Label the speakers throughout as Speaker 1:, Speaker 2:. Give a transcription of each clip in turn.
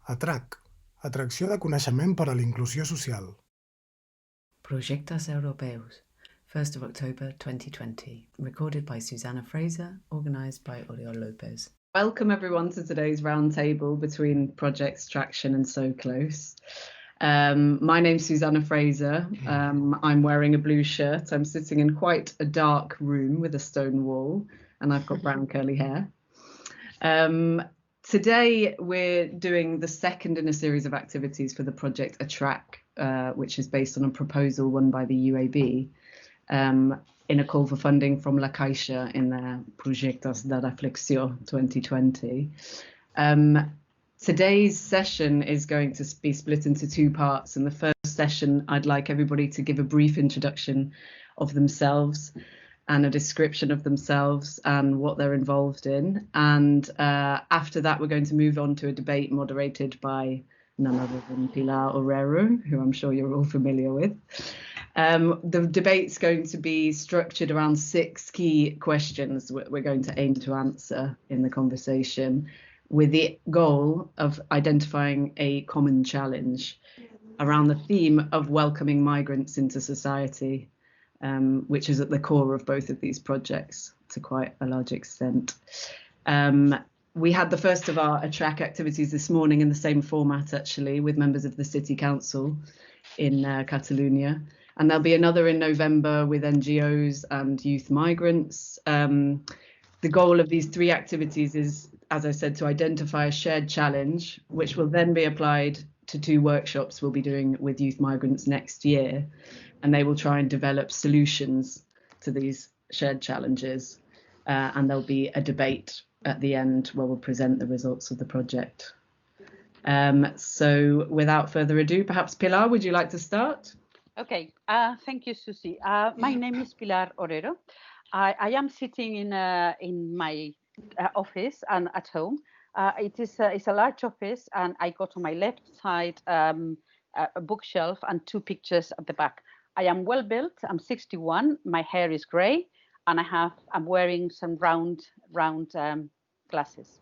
Speaker 1: ATRAC, Atracció de Coneixement per a l'Inclusió Social.
Speaker 2: Projectes Europeus, 1st of October 2020, recorded by Susanna Fraser, organised by Oriol Lopez.
Speaker 3: Welcome everyone to today's roundtable between Projects Traction and So Close. My name's Susanna Fraser. I'm wearing a blue shirt. I'm sitting in quite a dark room with a stone wall, and I've got brown curly hair. Today we're doing the second in a series of activities for the project ATRAC, which is based on a proposal won by the UAB in a call for funding from La Caixa in their Projectes de Reflexiò 2020. Today's session is going to be split into two parts. In the first session, I'd like everybody to give a brief introduction of themselves and a description of themselves and what they're involved in. And after that, we're going to move on to a debate moderated by none other than Pilar Orero, who I'm sure you're all familiar with. The debate's going to be structured around 6 key questions we're going to aim to answer in the conversation, with the goal of identifying a common challenge around the theme of welcoming migrants into society, which is at the core of both of these projects to quite a large extent. We had the first of our ATRAC activities this morning in the same format, actually, with members of the City Council in Catalonia. And there'll be another in November with NGOs and youth migrants. The goal of these 3 activities is, as I said, to identify a shared challenge, which will then be applied to 2 workshops we'll be doing with youth migrants next year. And they will try and develop solutions to these shared challenges. And there'll be a debate at the end where we'll present the results of the project. So without further ado, perhaps Pilar, would you like to start?
Speaker 4: Okay, thank you, Susie. My name is Pilar Orero. I am sitting in my office and at home. It's a large office, and I got on my left side a bookshelf and 2 pictures at the back. I am well built. I'm 61. My hair is grey, and I'm wearing some round glasses.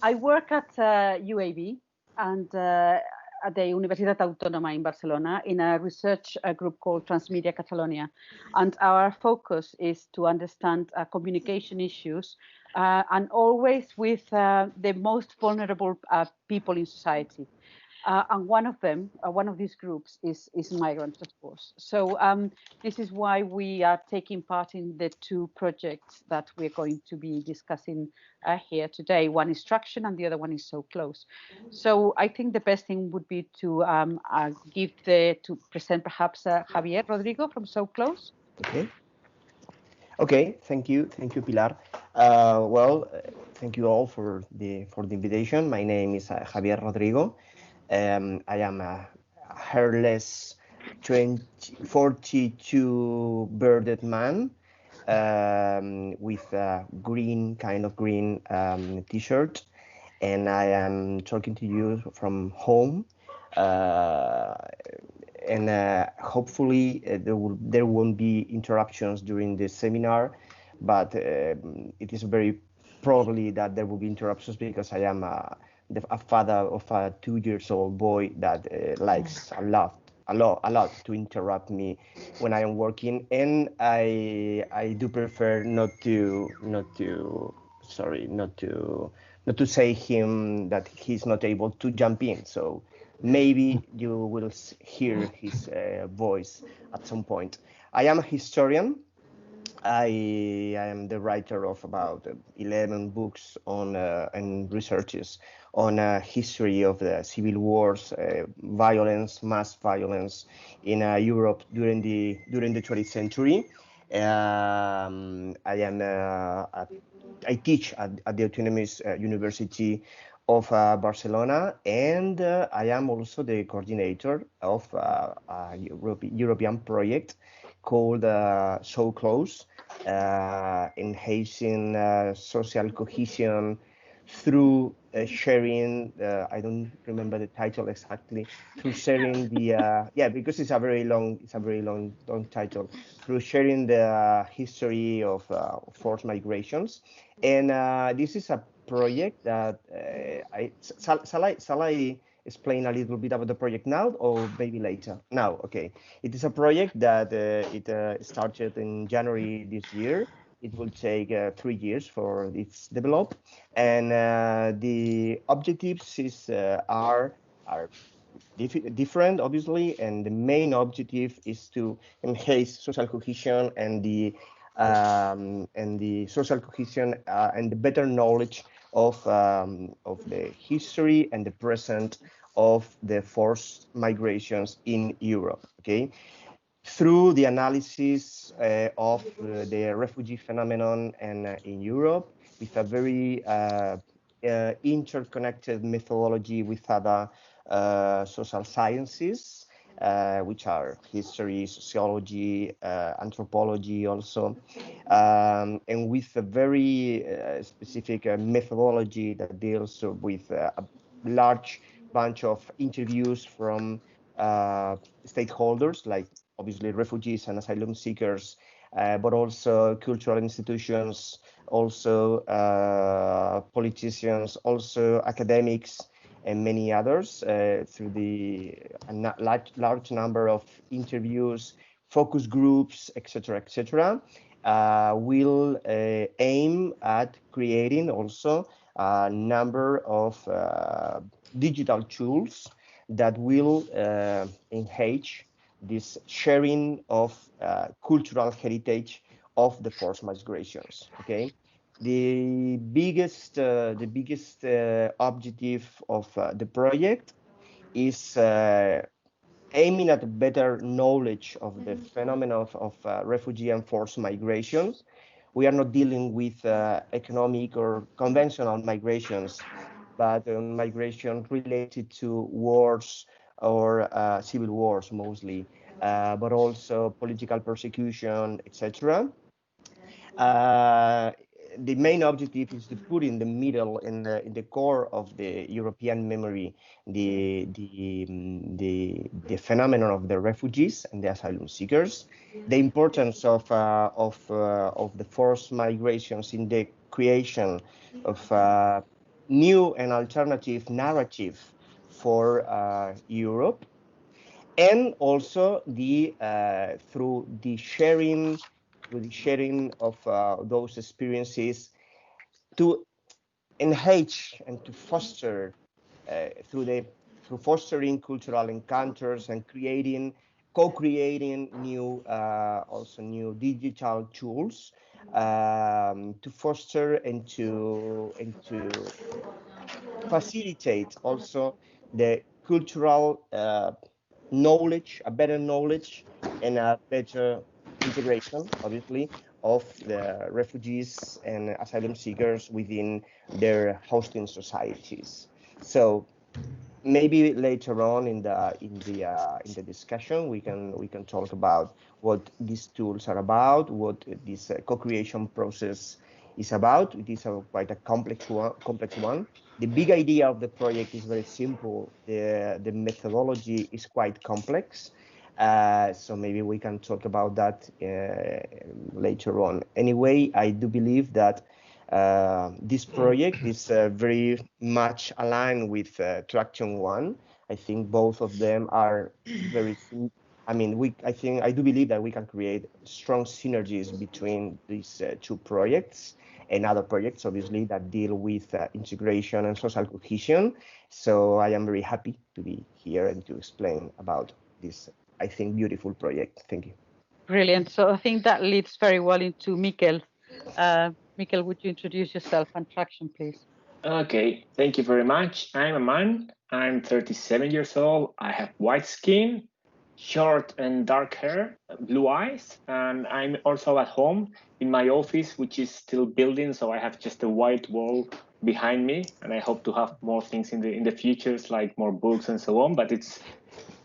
Speaker 4: I work at UAB and at the Universitat Autònoma in Barcelona in a research group called Transmedia Catalonia. And our focus is to understand communication issues and always with the most vulnerable people in society. And one of these groups is migrants, of course. So this is why we are taking part in the 2 projects that we're going to be discussing here today. One is Traction and the other one is So Close. So I think the best thing would be to present perhaps Javier Rodriguez from So Close.
Speaker 5: Okay, thank you, Pilar. Thank you all for the invitation. My name is Javier Rodriguez. I am a hairless 42 bearded man with a green t-shirt, and I am talking to you from home. And hopefully there won't be interruptions during this seminar, but it is very probably that there will be interruptions because I am a father of a 2-year-old boy that likes a lot to interrupt me when I am working, and I do prefer not to say him that he's not able to jump in. So maybe you will hear his voice at some point. I am a historian. I am the writer of about 11 books on and researches on history of the civil wars, mass violence in Europe during the 20th century. I teach at the Autonomous University of Barcelona, and I am also the coordinator of a European project called So Close, enhancing social cohesion through sharing. I don't remember the title exactly. Through sharing the because it's a very long title. Through sharing the history of forced migrations, and this is a project that shall I explain a little bit about the project now or maybe later? Now, okay. It is a project that it started in January this year. It will take 3 years for its develop, and the objectives are different, obviously, and the main objective is to enhance social cohesion and the social cohesion and the better knowledge of the history and the present of the forced migrations in Europe. Okay, through the analysis of the refugee phenomenon and in Europe with a very interconnected methodology with other social sciences, which are history, sociology, anthropology also, and with a very specific methodology that deals with a large bunch of interviews from stakeholders, like obviously refugees and asylum seekers, but also cultural institutions, also politicians, also academics, and many others through the large number of interviews, focus groups, etc., will aim at creating also a number of digital tools that will enhance this sharing of cultural heritage of the forced migrations. Okay. The biggest objective of the project is aiming at better knowledge of the phenomenon of refugee and forced migrations. We are not dealing with economic or conventional migrations, but migration related to wars or civil wars mostly, but also political persecution, etc. The main objective is to put in the middle, in the core of the European memory, the phenomenon of the refugees and the asylum seekers, the importance of the forced migrations in the creation of new and alternative narrative for Europe, and also the through the sharing of those experiences to enhance and to foster through fostering cultural encounters and co-creating new also new digital tools to foster and to facilitate also the cultural knowledge, a better knowledge and a better integration, obviously, of the refugees and asylum seekers within their hosting societies. So maybe later on in the discussion we can talk about what these tools are about, what this co-creation process is about. It is quite a complex one. The big idea of the project is very simple. The methodology is quite complex. So maybe we can talk about that later on. Anyway, I do believe that this project is very much aligned with Traction 1. I think both of them are very, I do believe that we can create strong synergies between these two projects and other projects, obviously, that deal with integration and social cohesion. So I am very happy to be here and to explain about this, I think, beautiful project. Thank you.
Speaker 4: Brilliant. So I think that leads very well into Mikel. Mikel, would you introduce yourself and Traction, please?
Speaker 6: Okay, thank you very much. I'm a man. I'm 37 years old. I have white skin, short and dark hair, blue eyes, and I'm also at home in my office, which is still building. So I have just a white wall behind me, and I hope to have more things in the futures, like more books and so on. But it's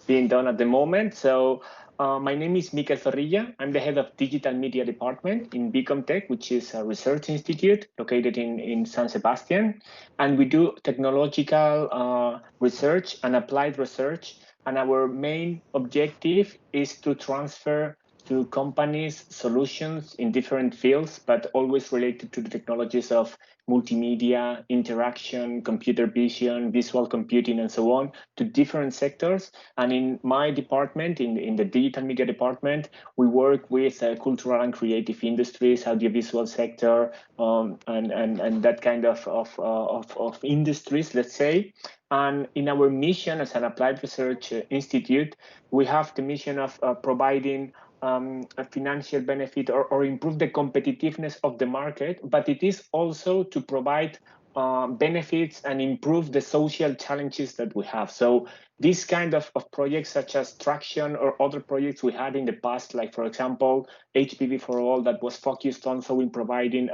Speaker 6: being done at the moment. So my name is Mika Sarrija. I'm the head of digital media department in Bicomtech, which is a research institute located in San Sebastian. And we do technological research and applied research. And our main objective is to transfer to companies, solutions in different fields, but always related to the technologies of multimedia, interaction, computer vision, visual computing, and so on, to different sectors. And in my department, in the digital media department, we work with cultural and creative industries, audiovisual sector, and that kind of industries, let's say. And in our mission as an applied research institute, we have the mission of providing a financial benefit or improve the competitiveness of the market, but it is also to provide benefits and improve the social challenges that we have. So this kind of projects such as Traction or other projects we had in the past, like for example, HPV for All, that was focused also in providing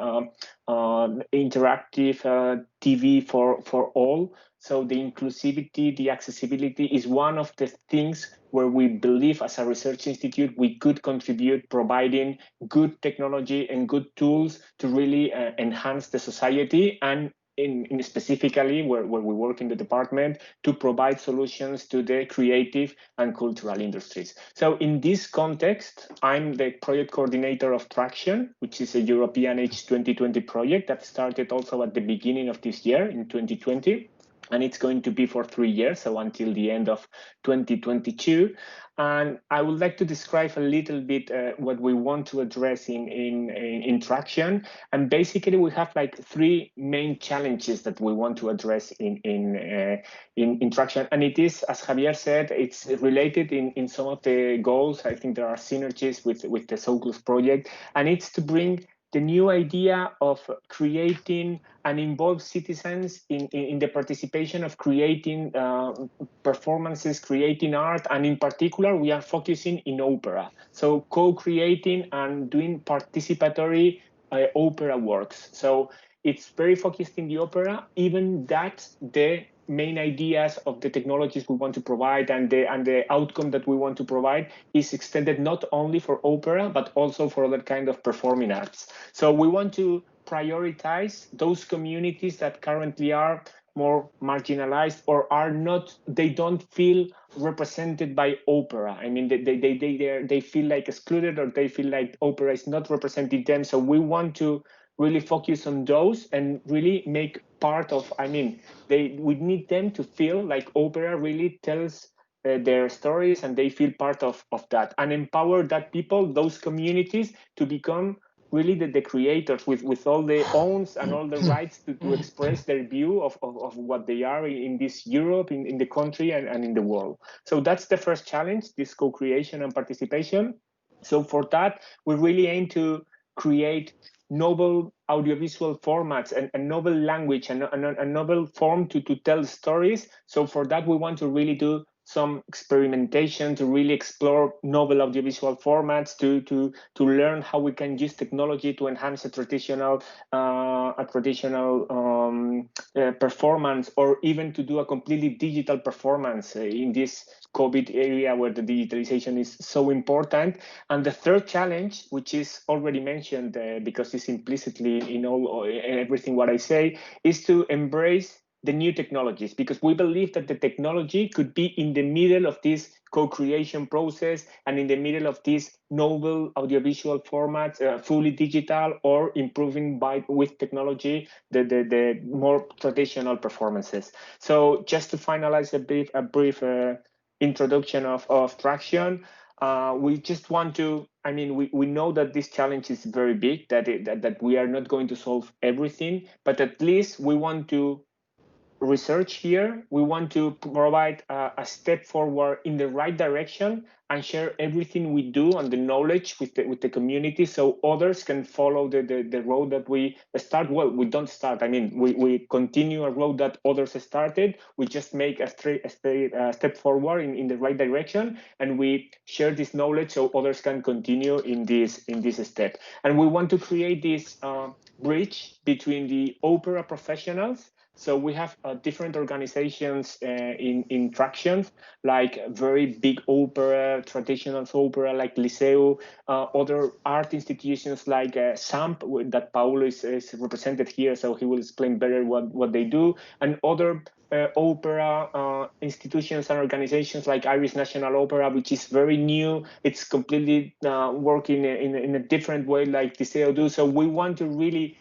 Speaker 6: interactive TV for all. So the inclusivity, the accessibility is one of the things where we believe as a research institute we could contribute, providing good technology and good tools to really enhance the society, and in specifically where we work in the department, to provide solutions to the creative and cultural industries. So in this context, I'm the project coordinator of Traction, which is a European H2020 project that started also at the beginning of this year in 2020. And it's going to be for 3 years, so until the end of 2022. And I would like to describe a little bit what we want to address in Traction. And basically, we have like 3 main challenges that we want to address in Traction. And it is, as Javier said, it's related in some of the goals. I think there are synergies with the Soclus project, and it's to bring the new idea of creating and involve citizens in the participation of creating performances, creating art, and in particular, we are focusing in opera. So co-creating and doing participatory opera works. So it's very focused in the opera, even that the main ideas of the technologies we want to provide and the outcome that we want to provide is extended not only for opera, but also for other kind of performing arts. So we want to prioritize those communities that currently are more marginalized or are not, they don't feel represented by opera. I mean, they feel like excluded, or they feel like opera is not representing them. So we want to really focus on those and really make part of, I mean, we need them to feel like opera really tells their stories, and they feel part of that, and empower that people, those communities, to become really the creators with all the owns and all the rights to express their view of what they are in this Europe, in the country, and in the world. So that's the first challenge, this co-creation and participation. So for that, we really aim to create novel audiovisual formats and novel language and a novel form to tell stories. So for that, we want to really do some experimentation to really explore novel audiovisual formats, to learn how we can use technology to enhance a traditional performance, or even to do a completely digital performance in this COVID area where the digitalization is so important. And the third challenge, which is already mentioned because it's implicitly in everything what I say, is to embrace the new technologies, because we believe that the technology could be in the middle of this co-creation process and in the middle of these novel audiovisual formats, fully digital, or improving with technology the more traditional performances. So just to finalize a brief introduction of Traction, we just want to, I mean, we know that this challenge is very big, that we are not going to solve everything, but at least we want to research here. We want to provide a step forward in the right direction and share everything we do and the knowledge with the community, so others can follow the road that we start. Well, we don't start. I mean, we continue a road that others started. We just make a step forward in the right direction, and we share this knowledge so others can continue in this step. And we want to create this bridge between the opera professionals. So we have different organizations in Traction, like very big opera, traditional opera like Liceu, other art institutions like SAMP, that Paulo is represented here, so he will explain better what they do, and other opera institutions and organizations like Irish National Opera, which is very new. It's completely working in a different way like the CO do. So we want to really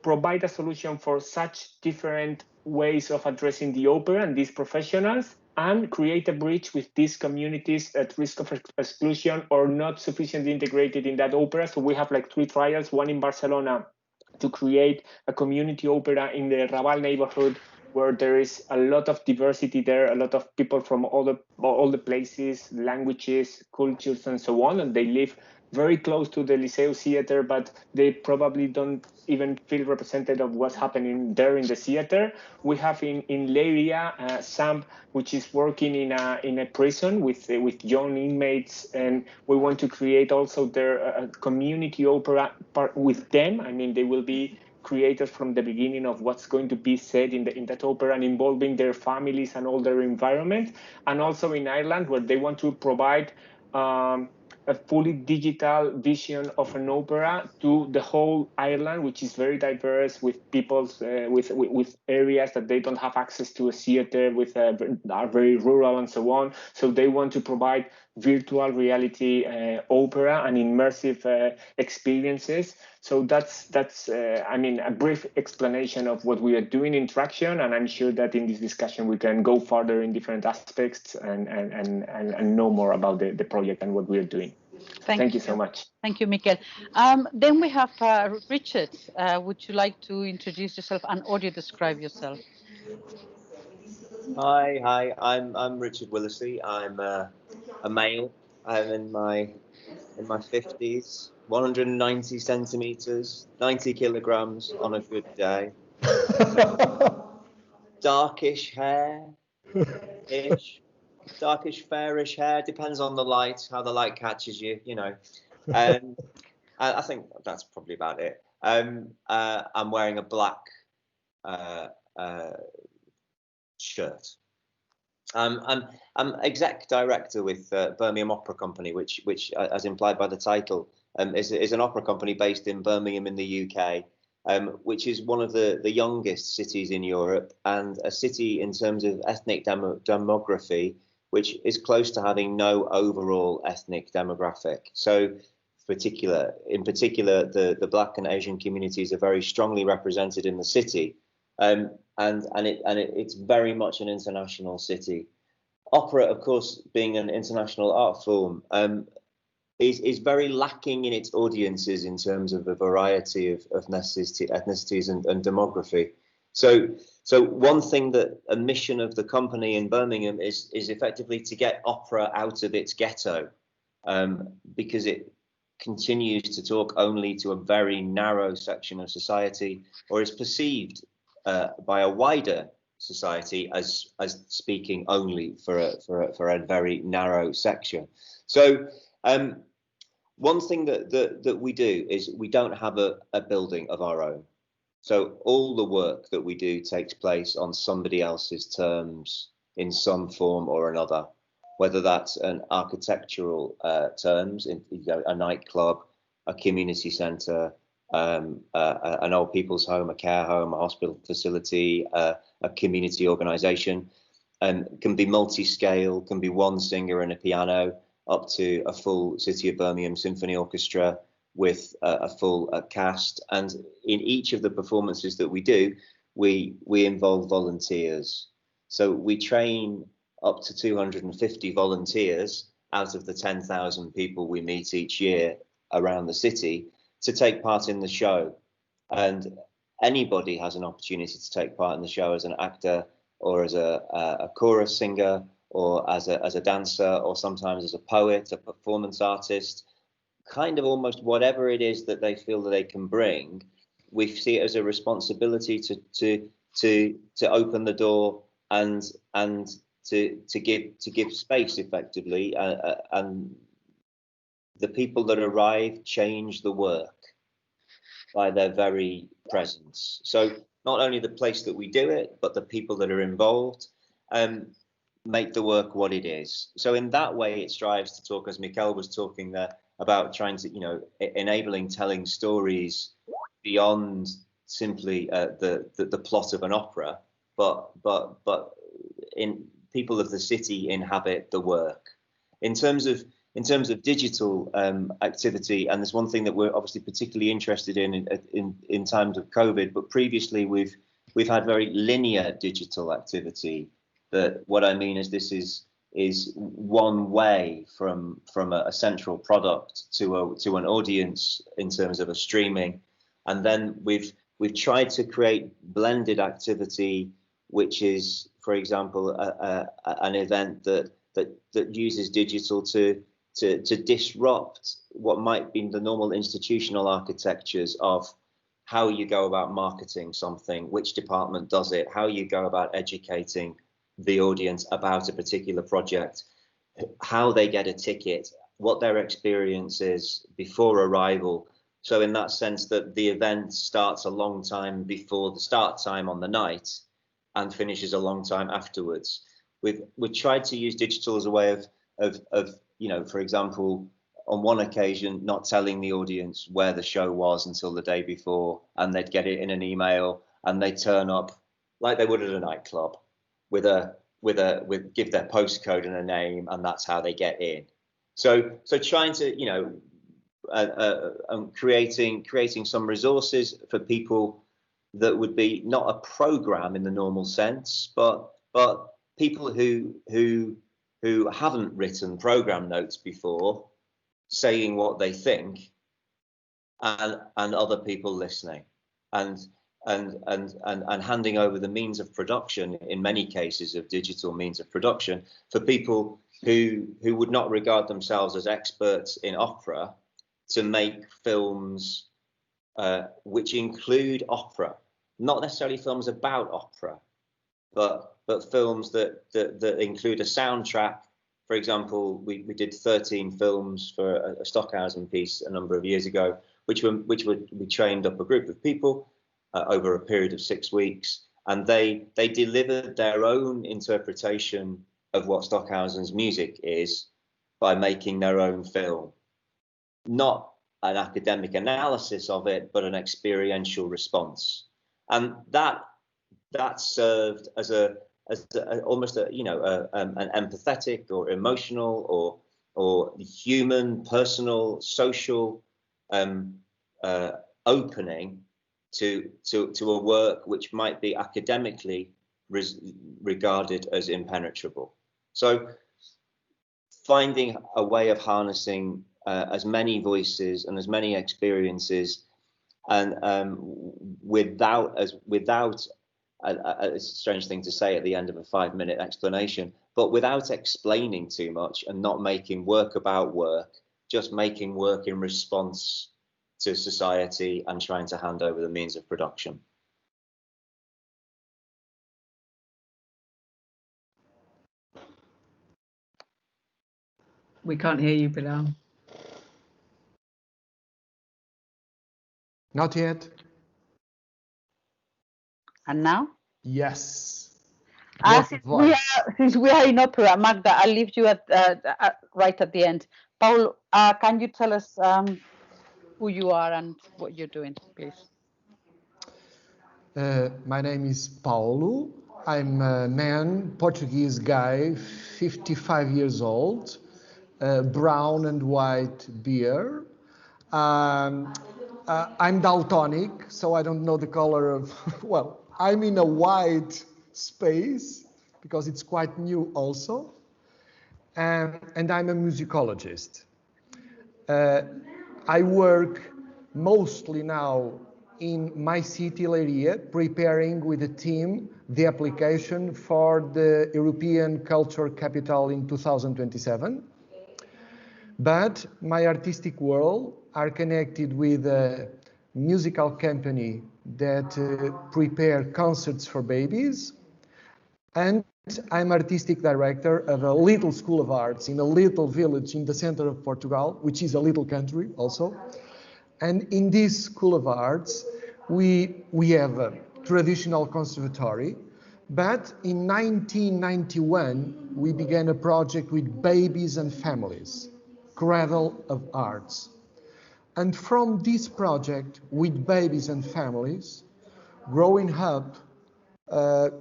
Speaker 6: provide a solution for such different ways of addressing the opera and these professionals, and create a bridge with these communities at risk of exclusion or not sufficiently integrated in that opera. So we have like 3 trials, one in Barcelona to create a community opera in the Raval neighborhood, where there is a lot of diversity there, a lot of people from all the places, languages, cultures, and so on, and they live very close to the Liceu theater, but they probably don't even feel represented of what's happening there in the theater. We have in Leiria, Sam, which is working in a prison with young inmates, and we want to create also their community opera part with them. I mean, they will be created from the beginning of what's going to be said in that opera, and involving their families and all their environment. And also in Ireland, where they want to provide a fully digital vision of an opera to the whole Ireland, which is very diverse, with people's with areas that they don't have access to a theater, with are very rural and so on. So they want to provide virtual reality opera and immersive experiences. So that's I mean, a brief explanation of what we are doing in Traction, and I'm sure that in this discussion we can go further in different aspects and know more about the project and what we are doing. Thank you so much.
Speaker 4: Thank you, Mikel. Then we have Richard. Would you like to introduce yourself and audio describe yourself?
Speaker 7: Hi. I'm Richard Willisy. I'm a male. I'm in my 50s, 190 centimeters, 90 kilograms on a good day. Darkish hair, darkish fairish hair, depends on the light, how the light catches you, you know. I think that's probably about it. I'm wearing a black shirt. I'm exec director with Birmingham Opera Company, which as implied by the title, is an opera company based in Birmingham in the UK, which is one of the youngest cities in Europe, and a city in terms of ethnic demography, which is close to having no overall ethnic demographic. So in particular, the Black and Asian communities are very strongly represented in the city. And it's very much an international city. Opera, of course, being an international art form, is very lacking in its audiences in terms of a variety of ethnicities and demography. So one thing that a mission of the company in Birmingham is effectively to get opera out of its ghetto, because it continues to talk only to a very narrow section of society, or is perceived by a wider society as speaking only for a very narrow section. So one thing that we do is we don't have a building of our own. So all the work that we do takes place on somebody else's terms in some form or another, whether that's an architectural terms, in a nightclub, a community centre, an old people's home, a care home, a hospital facility, a community organisation, and can be multi-scale, can be one singer and a piano, up to a full City of Birmingham Symphony Orchestra with a full cast. And in each of the performances that we do, we involve volunteers. So we train up to 250 volunteers out of the 10,000 people we meet each year around the city to take part in the show. And anybody has an opportunity to take part in the show as an actor, or as a chorus singer, or as a dancer, or sometimes as a poet, a performance artist, kind of almost whatever it is that they feel that they can bring. We see it as a responsibility to open the door and to give space effectively, and the people that arrive change the work by their very presence. So not only the place that we do it, but the people that are involved make the work what it is. So in that way, it strives to talk, as Mikel was talking there, about trying to, enabling telling stories beyond simply the plot of an opera, but in people of the city inhabit the work. In terms of digital activity, and there's one thing that we're obviously particularly interested in times of COVID, but previously we've had very linear digital activity. That what I mean is this is one way from a central product to an audience in terms of a streaming, and then we've tried to create blended activity, which is, for example, an event that uses digital to disrupt what might be the normal institutional architectures of how you go about marketing something, which department does it, how you go about educating the audience about a particular project, how they get a ticket, what their experience is before arrival. So in that sense, that the event starts a long time before the start time on the night and finishes a long time afterwards. We've tried to use digital as a way of you know, for example, on one occasion, not telling the audience where the show was until the day before, and they'd get it in an email, and they'd turn up like they would at a nightclub with give their postcode and a name, and that's how they get in. So trying to, you know, creating some resources for people that would be not a program in the normal sense, but people who haven't written program notes before, saying what they think, and other people listening, and handing over the means of production, in many cases of digital means of production, for people who would not regard themselves as experts in opera, to make films which include opera, not necessarily films about opera, but films that include a soundtrack. For example, we did 13 films for a Stockhausen piece a number of years ago, we trained up a group of people over a period of 6 weeks, and they delivered their own interpretation of what Stockhausen's music is by making their own film. Not an academic analysis of it, but an experiential response. And that served as almost a, you know, an empathetic or emotional or human, personal, social opening to a work which might be academically regarded as impenetrable. So finding a way of harnessing as many voices and as many experiences, and without a strange thing to say at the end of a 5-minute explanation, but without explaining too much and not making work about work, just making work in response to society and trying to hand over the means of production.
Speaker 2: We can't hear you, Bilal.
Speaker 8: Not yet.
Speaker 4: And now?
Speaker 8: Yes.
Speaker 4: Since we are in opera, Magda, I'll leave you at right at the end. Paul, can you tell us who you are and what you're doing, please?
Speaker 8: My name is Paulo. I'm a man, Portuguese guy, 55 years old, brown and white beard. I'm daltonic, so I don't know the color of, well, I'm in a white space because it's quite new also. And I'm a musicologist. I work mostly now in my city, Leiria, preparing with a team the application for the European Culture Capital in 2027. But my artistic world are connected with a musical company that prepare concerts for babies. And I'm artistic director of a little school of arts in a little village in the center of Portugal, which is a little country also. And in this school of arts, we have a traditional conservatory, but in 1991, we began a project with babies and families, Cradle of Arts. And from this project with babies and families, growing up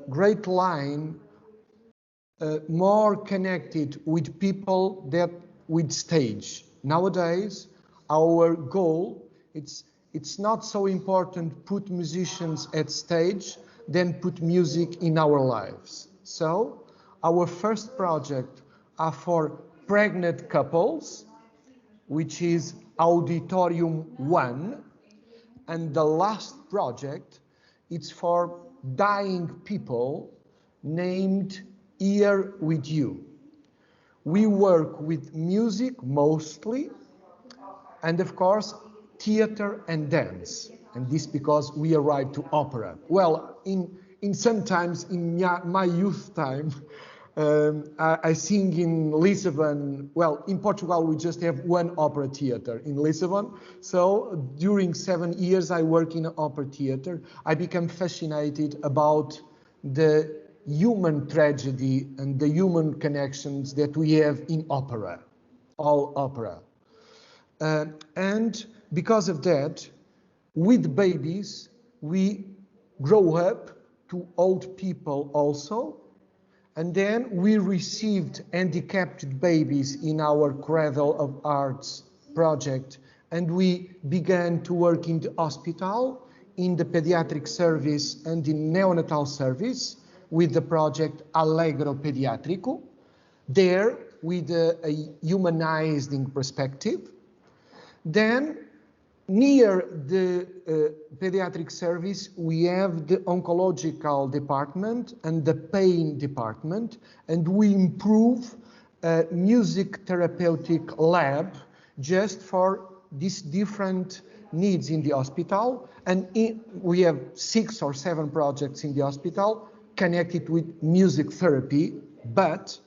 Speaker 8: great line, more connected with people that with stage. Nowadays, our goal, it's not so important put musicians at stage than put music in our lives. So our first project are for pregnant couples, which is Auditorium 1, and the last project, it's for dying people named Here With You. We work with music mostly, and of course, theater and dance. And this because we arrived to opera. Well, in sometimes in my youth time, I sing in Lisbon. Well, in Portugal, we just have one opera theater in Lisbon. So during 7 years, I work in an opera theater. I became fascinated about the human tragedy and the human connections that we have in opera, all opera. And because of that, with babies, we grow up to old people also. And then we received handicapped babies in our Cradle of Arts project. And we began to work in the hospital, in the pediatric service and in neonatal service with the project Allegro Pediatrico. There, with a humanizing perspective. Then, near the pediatric service, we have the oncological department and the pain department, and we improve a music therapeutic lab just for these different needs in the hospital. And we have 6 or 7 projects in the hospital connected with music therapy, but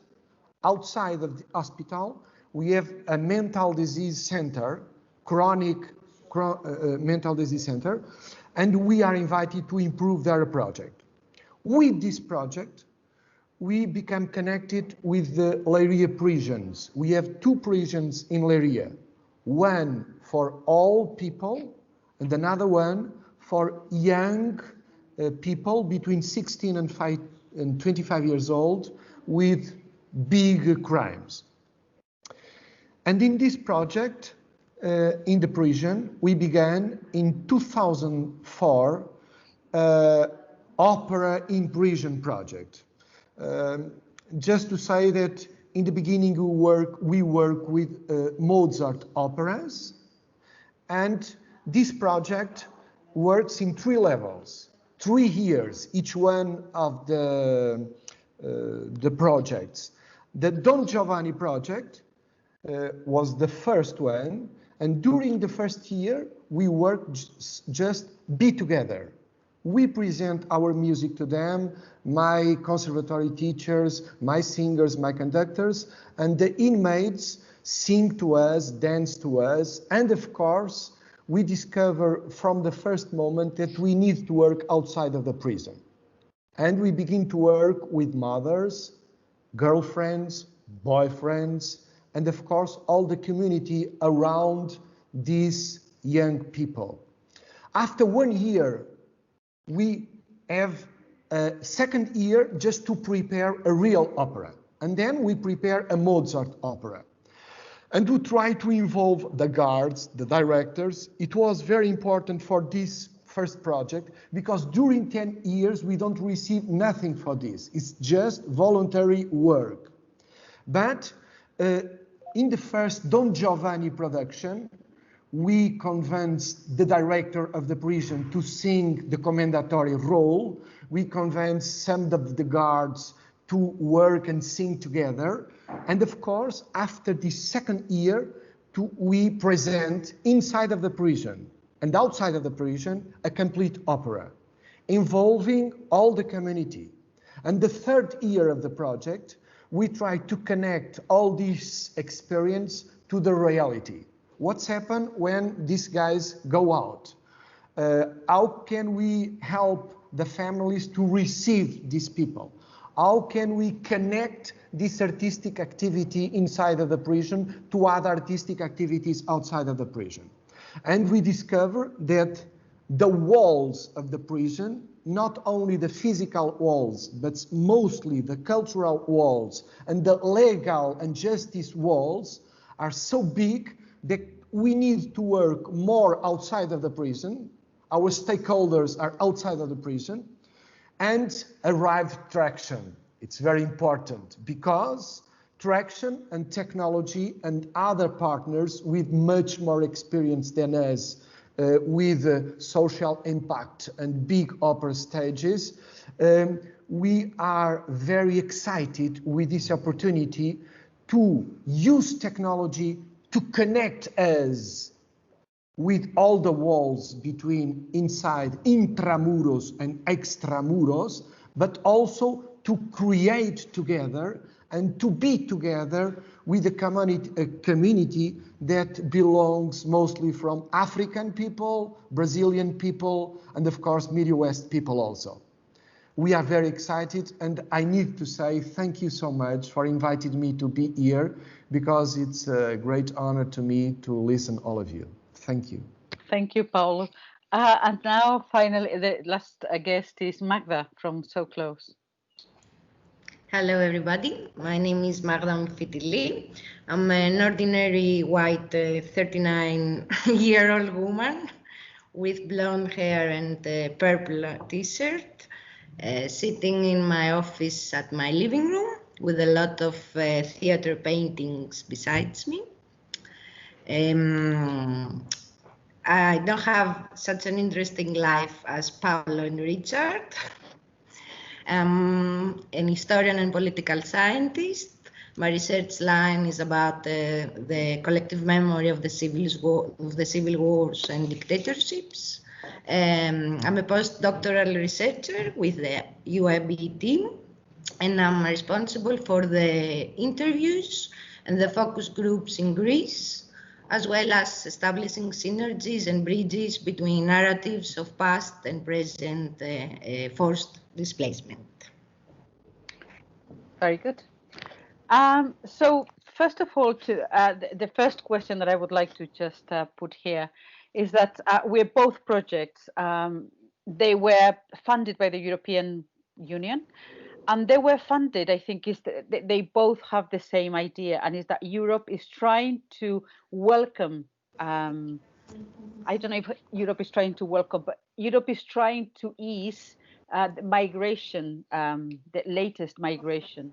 Speaker 8: outside of the hospital, we have a mental disease center, chronic mental disease center, and we are invited to improve their project. With this project, we become connected with the Leiria prisons. We have 2 prisons in Leiria, one for all people and another one for young people between 16 and 25 years old with big crimes. And in this project, in the prison, we began in 2004 Opera in Prison project. Just to say that in the beginning we work with Mozart operas, and this project works in 3 levels, 3 years, each one of the projects. The Don Giovanni project was the first one, and during the first year, we worked just be together. We present our music to them, my conservatory teachers, my singers, my conductors, and the inmates sing to us, dance to us, and of course, we discover from the first moment that we need to work outside of the prison. And we begin to work with mothers, girlfriends, boyfriends, and of course, all the community around these young people. After 1 year, we have a second year just to prepare a real opera. And then we prepare a Mozart opera. And we try to involve the guards, the directors. It was very important for this first project because during 10 years, we don't receive nothing for this. It's just voluntary work. But in the first Don Giovanni production, we convinced the director of the prison to sing the commendatory role. We convinced some of the guards to work and sing together. And of course, after the second year, we present inside of the prison and outside of the prison a complete opera involving all the community. And the third year of the project, we try to connect all this experience to the reality. What's happened when these guys go out? How can we help the families to receive these people? How can we connect this artistic activity inside of the prison to other artistic activities outside of the prison? And we discover that the walls of the prison not only the physical walls, but mostly the cultural walls and the legal and justice walls are so big that we need to work more outside of the prison. Our stakeholders are outside of the prison, and arrive traction. It's very important because traction and technology and other partners with much more experience than us with social impact and big opera stages, we are very excited with this opportunity to use technology to connect us with all the walls between inside intramuros and extramuros, but also to create together and to be together with a community that belongs mostly from African people, Brazilian people, and of course, Midwest people also. We are very excited, and I need to say thank you so much for inviting me to be here, because it's a great honor to me to listen all of you. Thank you.
Speaker 4: Thank you, Paulo. And now, finally, the last guest is Magda from So Close.
Speaker 9: Hello, everybody. My name is Magda Mfitili. I'm an ordinary white 39-year-old woman with blonde hair and a purple t-shirt, sitting in my office at my living room with a lot of theater paintings besides me. I don't have such an interesting life as Paulo and Richard. I'm an historian and political scientist. My research line is about the collective memory of the civil wars and dictatorships. I'm a postdoctoral researcher with the UAB team, and I'm responsible for the interviews and the focus groups in Greece, as well as establishing synergies and bridges between narratives of past and present forced displacement.
Speaker 4: Very good. So first of all, the first question that I would like to just put here is that we're both projects. They were funded by the European Union, and they were funded, I think, they both have the same idea, and is that Europe is trying to welcome, I don't know if Europe is trying to welcome, but Europe is trying to ease the migration, the latest migration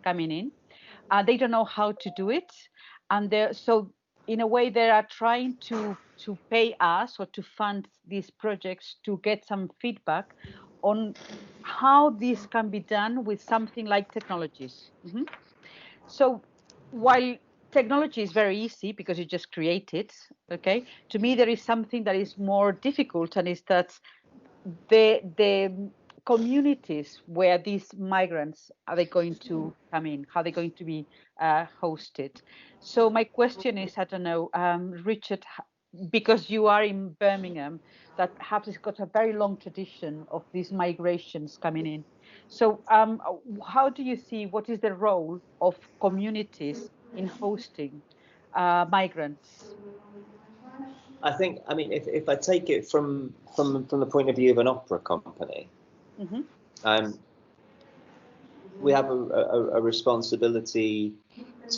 Speaker 4: coming in. They don't know how to do it, and so in a way they are trying to pay us or to fund these projects to get some feedback on how this can be done with something like technologies. So while technology is very easy because you just create it, okay, to me there is something that is more difficult, and is that the communities where these migrants are they going to come in, how they're going to be hosted. So my question is, I don't know, Richard, because you are in Birmingham, that has got a very long tradition of these migrations coming in. So how do you see, what is the role of communities in hosting migrants?
Speaker 7: I think, I mean, if I take it from the point of view of an opera company, we have a responsibility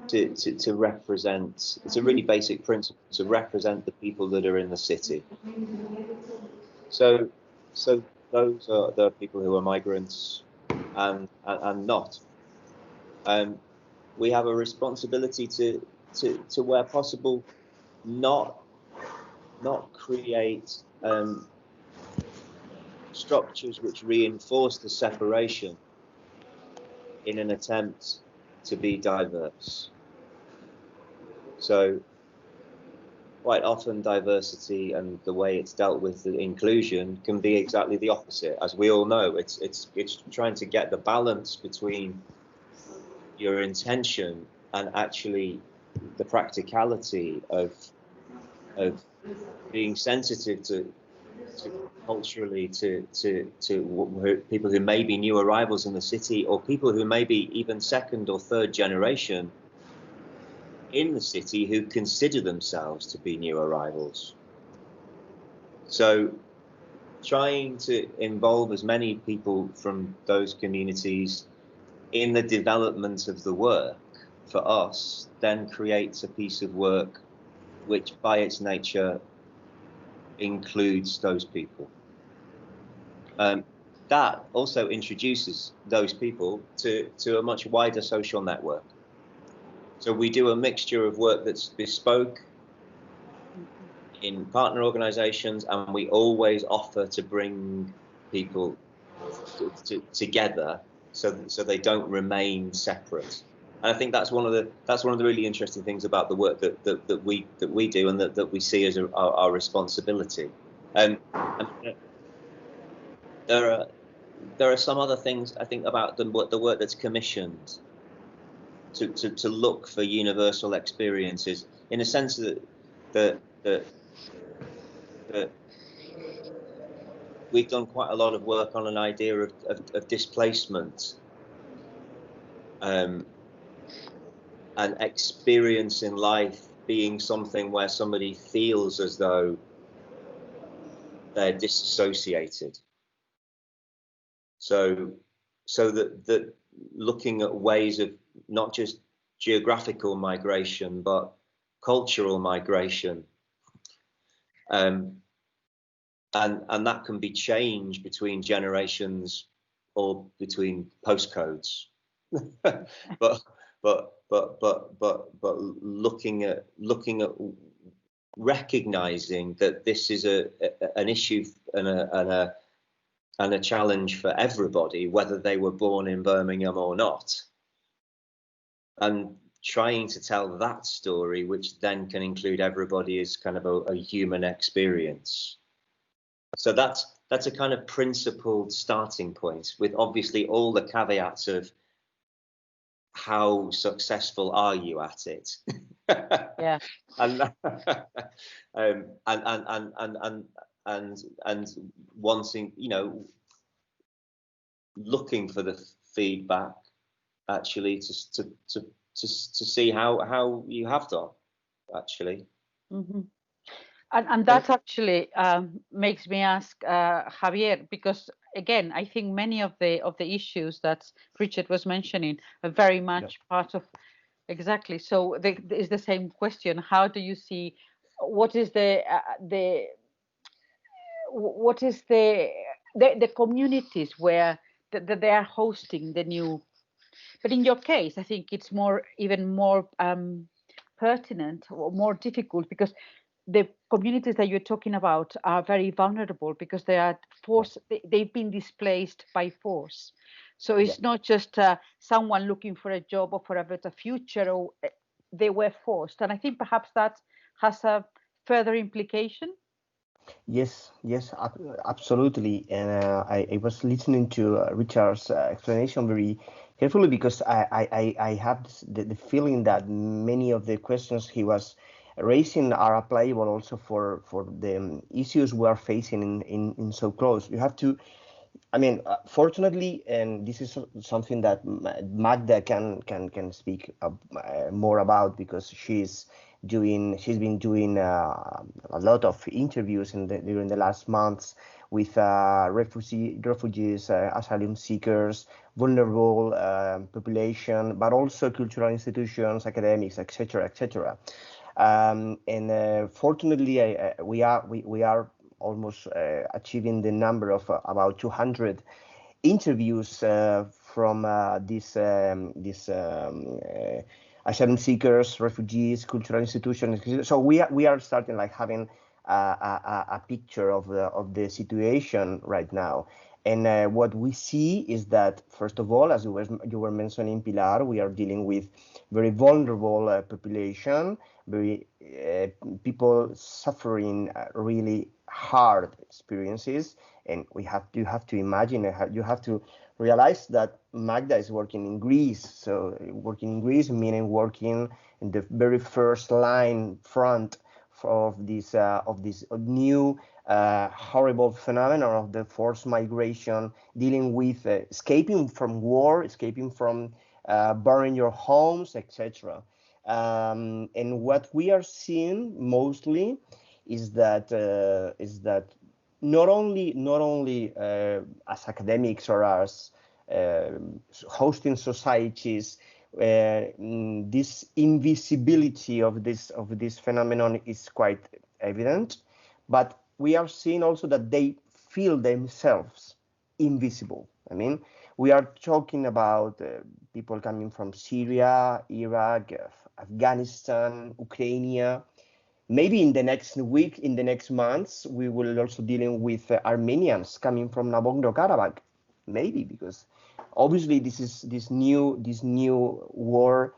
Speaker 7: to represent. It's a really basic principle to represent the people that are in the city. So those are the people who are migrants and not. We have a responsibility to where possible not create structures which reinforce the separation in an attempt to be diverse. So quite often diversity and the way it's dealt with, the inclusion, can be exactly the opposite. As we all know, it's trying to get the balance between your intention and actually the practicality of being sensitive to culturally to people who may be new arrivals in the city, or people who may be even second or third generation in the city who consider themselves to be new arrivals. So trying to involve as many people from those communities in the development of the work for us then creates a piece of work which by its nature includes those people. That also introduces those people to a much wider social network. So we do a mixture of work that's bespoke in partner organizations, and we always offer to bring people together so they don't remain separate. And I think that's one of the really interesting things about the work that we do and that we see as our responsibility. And there are some other things I think about the work that's commissioned to look for universal experiences, in a sense that we've done quite a lot of work on an idea of displacement and experience in life being something where somebody feels as though they're disassociated. So that looking at ways of not just geographical migration, but cultural migration. And that can be changed between generations or between postcodes. but looking at recognizing that this is an issue and a challenge for everybody, whether they were born in Birmingham or not, and trying to tell that story, which then can include everybody as kind of a human experience. So that's a kind of principled starting point, with obviously all the caveats of how successful are you at it.
Speaker 4: Yeah.
Speaker 7: and wanting, looking for the feedback actually to see how you have done actually.
Speaker 4: Mm-hmm. And that actually makes me ask Javier, because again, I think many of the issues that Richard was mentioning are very much part of exactly. So is the same question. How do you see what is the communities where they are hosting the new? But in your case, I think it's even more pertinent or more difficult, because the communities that you're talking about are very vulnerable because they are they've been displaced by force. So it's not just someone looking for a job or for a better future, or they were forced. And I think perhaps that has a further implication.
Speaker 5: Yes, absolutely. And I was listening to Richard's explanation very carefully, because I have the feeling that many of the questions he was raising are applicable also for the issues we are facing in so close. You have to, fortunately, and this is something that Magda can speak more about, because she's been doing a lot of interviews during the last months with refugees, asylum seekers, vulnerable population, but also cultural institutions, academics, etc., etc. Fortunately, we are almost achieving the number of about 200 interviews from these asylum seekers, refugees, cultural institutions. So we are starting like having a picture of the situation right now. And what we see is that, first of all, as you were mentioning, Pilar, we are dealing with very vulnerable population, very people suffering really hard experiences. And you have to imagine, you have to realize that Magda is working in Greece. So working in Greece meaning working in the very first line front of this new horrible phenomenon of the forced migration, dealing with escaping from war, escaping from burning your homes, etc. And what we are seeing mostly is that not only as academics or as hosting societies, this invisibility of this phenomenon is quite evident, but we are seeing also that they feel themselves invisible. I mean, we are talking about people coming from Syria, Iraq, Afghanistan, Ukraine. Maybe in the next week, in the next months, we will also dealing with Armenians coming from Nagorno-Karabakh. Maybe, because obviously this new war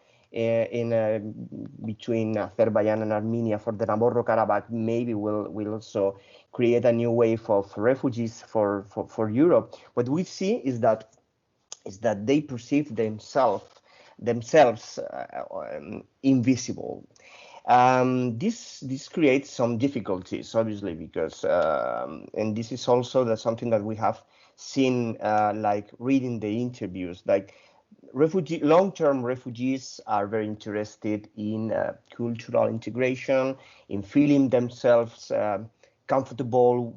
Speaker 5: between Azerbaijan and Armenia for the Nagorno-Karabakh maybe will also create a new wave of refugees for Europe. What we see is that they perceive themselves invisible. This creates some difficulties, obviously, because and this is also something that we have seen, like reading the interviews. Like long-term refugees are very interested in cultural integration, in feeling themselves comfortable,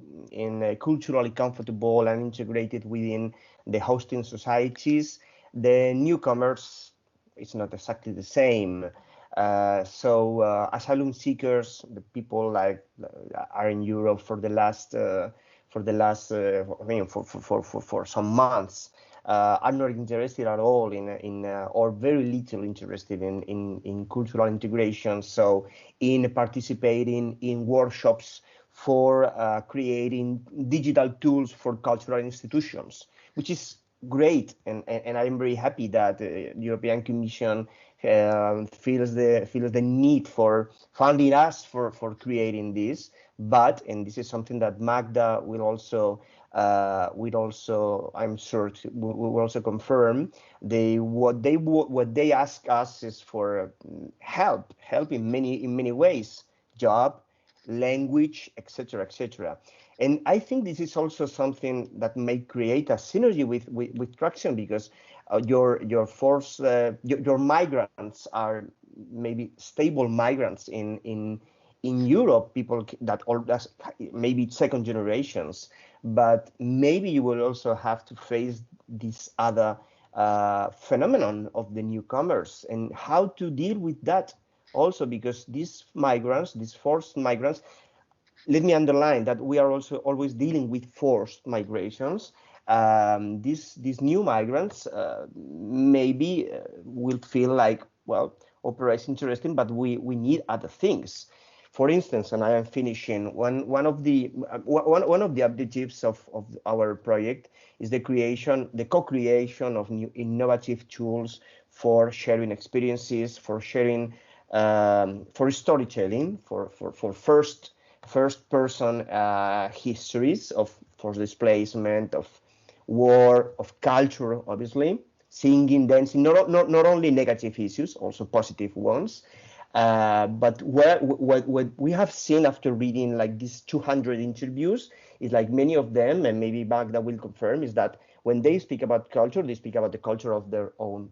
Speaker 5: culturally comfortable and integrated within the hosting societies. The newcomers, it's not exactly the same. So asylum seekers, the people like are in Europe for some months, are not interested at all in or very little interested in cultural integration. So in participating in workshops for creating digital tools for cultural institutions, which is great, and I'm very happy that the European Commission feels the need for funding us for creating this. But, and this is something that Magda will also I'm sure will also confirm, what they ask us is for help in many ways, job, language, etc. And I think this is also something that may create a synergy with Traction, because your migrants are maybe stable migrants in Europe, people that maybe second generations, but maybe you will also have to face this other phenomenon of the newcomers and how to deal with that also, because these migrants, these forced migrants, let me underline that we are also always dealing with forced migrations. These new migrants maybe will feel like, well, opera is interesting, but we need other things. For instance, and I am finishing, one of the objectives of our project is the co-creation of new innovative tools for sharing experiences, for sharing, for storytelling, for first-person histories of forced displacement, of war, of culture, obviously, singing, dancing, not only negative issues, also positive ones. But what we have seen after reading like these 200 interviews is like many of them, and maybe Magda will confirm, is that when they speak about culture, they speak about the culture of their own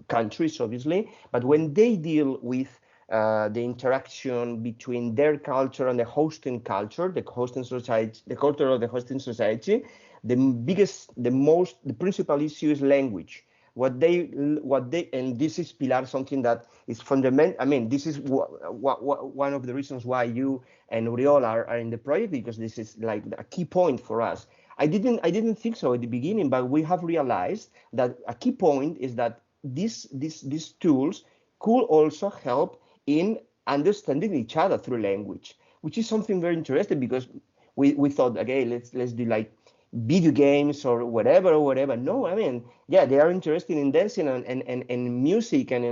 Speaker 5: countries, obviously. But when they deal with the interaction between their culture and the hosting culture, the hosting society, the culture of the hosting society, the principal issue is language. What they, and this is Pilar, something that is fundamental. I mean, this is one of the reasons why you and Oriol are in the project, because this is like a key point for us. I didn't think so at the beginning, but we have realized that a key point is that these tools could also help in understanding each other through language, which is something very interesting, because we thought, okay, let's do like video games or whatever. No, I mean, yeah, they are interested in dancing and music and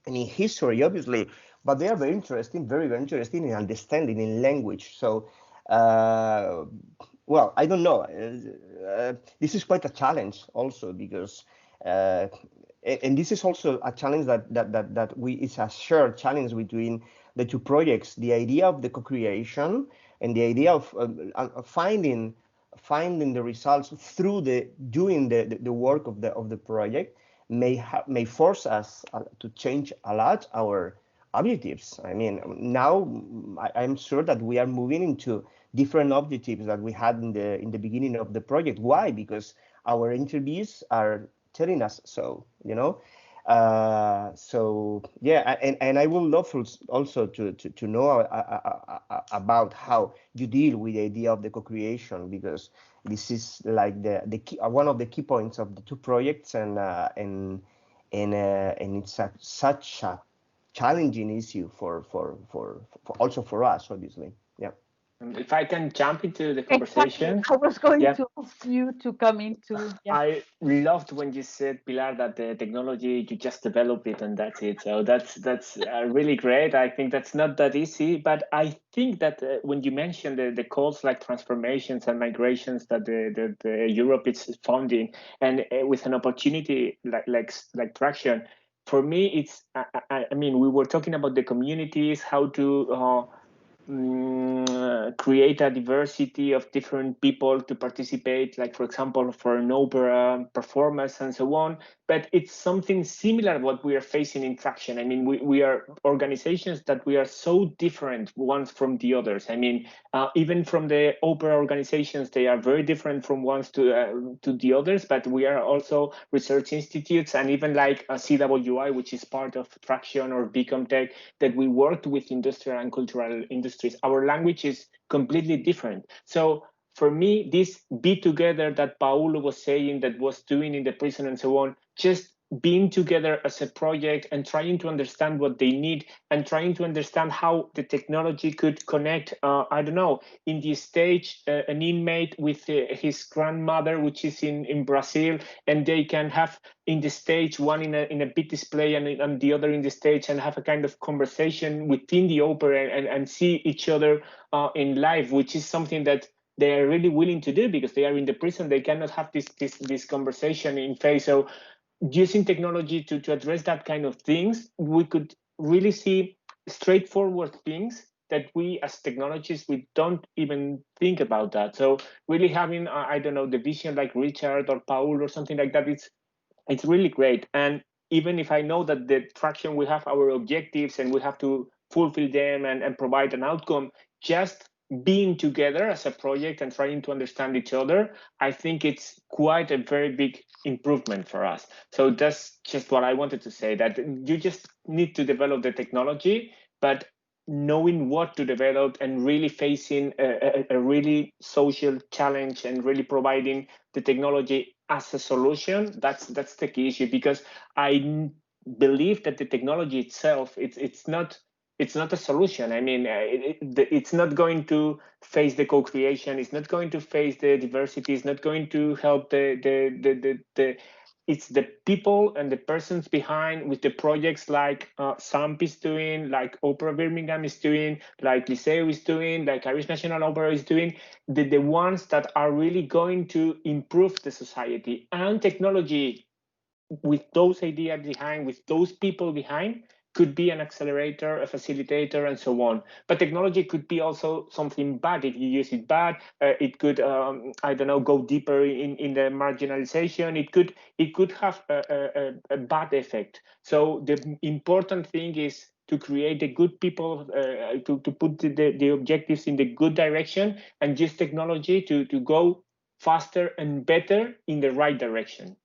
Speaker 5: in history, obviously, but they are very very interested in understanding in language. So, well, I don't know. This is quite a challenge also, because and this is also a challenge that it's a shared challenge between the two projects. The idea of the co-creation and the idea of finding the results through doing the work of the project may force us to change a lot our objectives. I mean, now I'm sure that we are moving into different objectives that we had in the beginning of the project. Why? Because our interviews are telling us so, you know. So yeah, and I would love also to know about how you deal with the idea of the co-creation, because this is like the key, one of the key points of the two projects, and it's such a challenging issue for also for us, obviously. Yeah.
Speaker 6: If I can jump into the conversation.
Speaker 4: Exactly. I was going to ask you to come into. Yeah.
Speaker 6: I loved when you said, Pilar, that the technology, you just develop it and that's it. So that's really great. I think that's not that easy, but I think that when you mentioned the calls like transformations and migrations that the Europe is founding, and with an opportunity like Traction, for me, it's, I mean, we were talking about the communities, how to create a diversity of different people to participate, like, for example, for an opera performance and so on. But it's something similar what we are facing in Traction. I mean, we are organizations that we are so different ones from the others. I mean, even from the opera organizations, they are very different from ones to the others, but we are also research institutes, and even like CWI, which is part of Traction, or Bicomtech, that we worked with industrial and cultural industries. Our language is completely different. So for me, this be together that Paulo was saying, that was doing in the prison and so on, just being together as a project and trying to understand what they need, and trying to understand how the technology could connect, I don't know, in the stage, an inmate with his grandmother, which is in Brazil, and they can have in the stage one in a big display and the other in the stage, and have a kind of conversation within the opera and see each other in live, which is something that they are really willing to do, because they are in the prison. They cannot have this conversation in face. So using technology to address that kind of things, we could really see straightforward things that we as technologists, we don't even think about that. So really having, I don't know, the vision like Richard or Paul or something like that, it's really great. And even if I know that the Traction, we have our objectives and we have to fulfill them and provide an outcome, just being together as a project and trying to understand each other, I think it's quite a very big improvement for us. So that's just what I wanted to say, that you just need to develop the technology, but knowing what to develop and really facing a really social challenge and really providing the technology as a solution, that's the key issue. Because I believe that the technology itself, it's not a solution. I mean, it's not going to face the co-creation. It's not going to face the diversity. It's not going to help it's the people and the persons behind, with the projects like SAMP is doing, like Opera Birmingham is doing, like Liceu is doing, like Irish National Opera is doing, the ones that are really going to improve the society. And technology, with those ideas behind, with those people behind, could be an accelerator, a facilitator, and so on. But technology could be also something bad if you use it bad. It could, I don't know, go deeper in the marginalization. It could have a bad effect. So the important thing is to create the good people, to put the objectives in the good direction, and use technology to go faster and better in the right direction.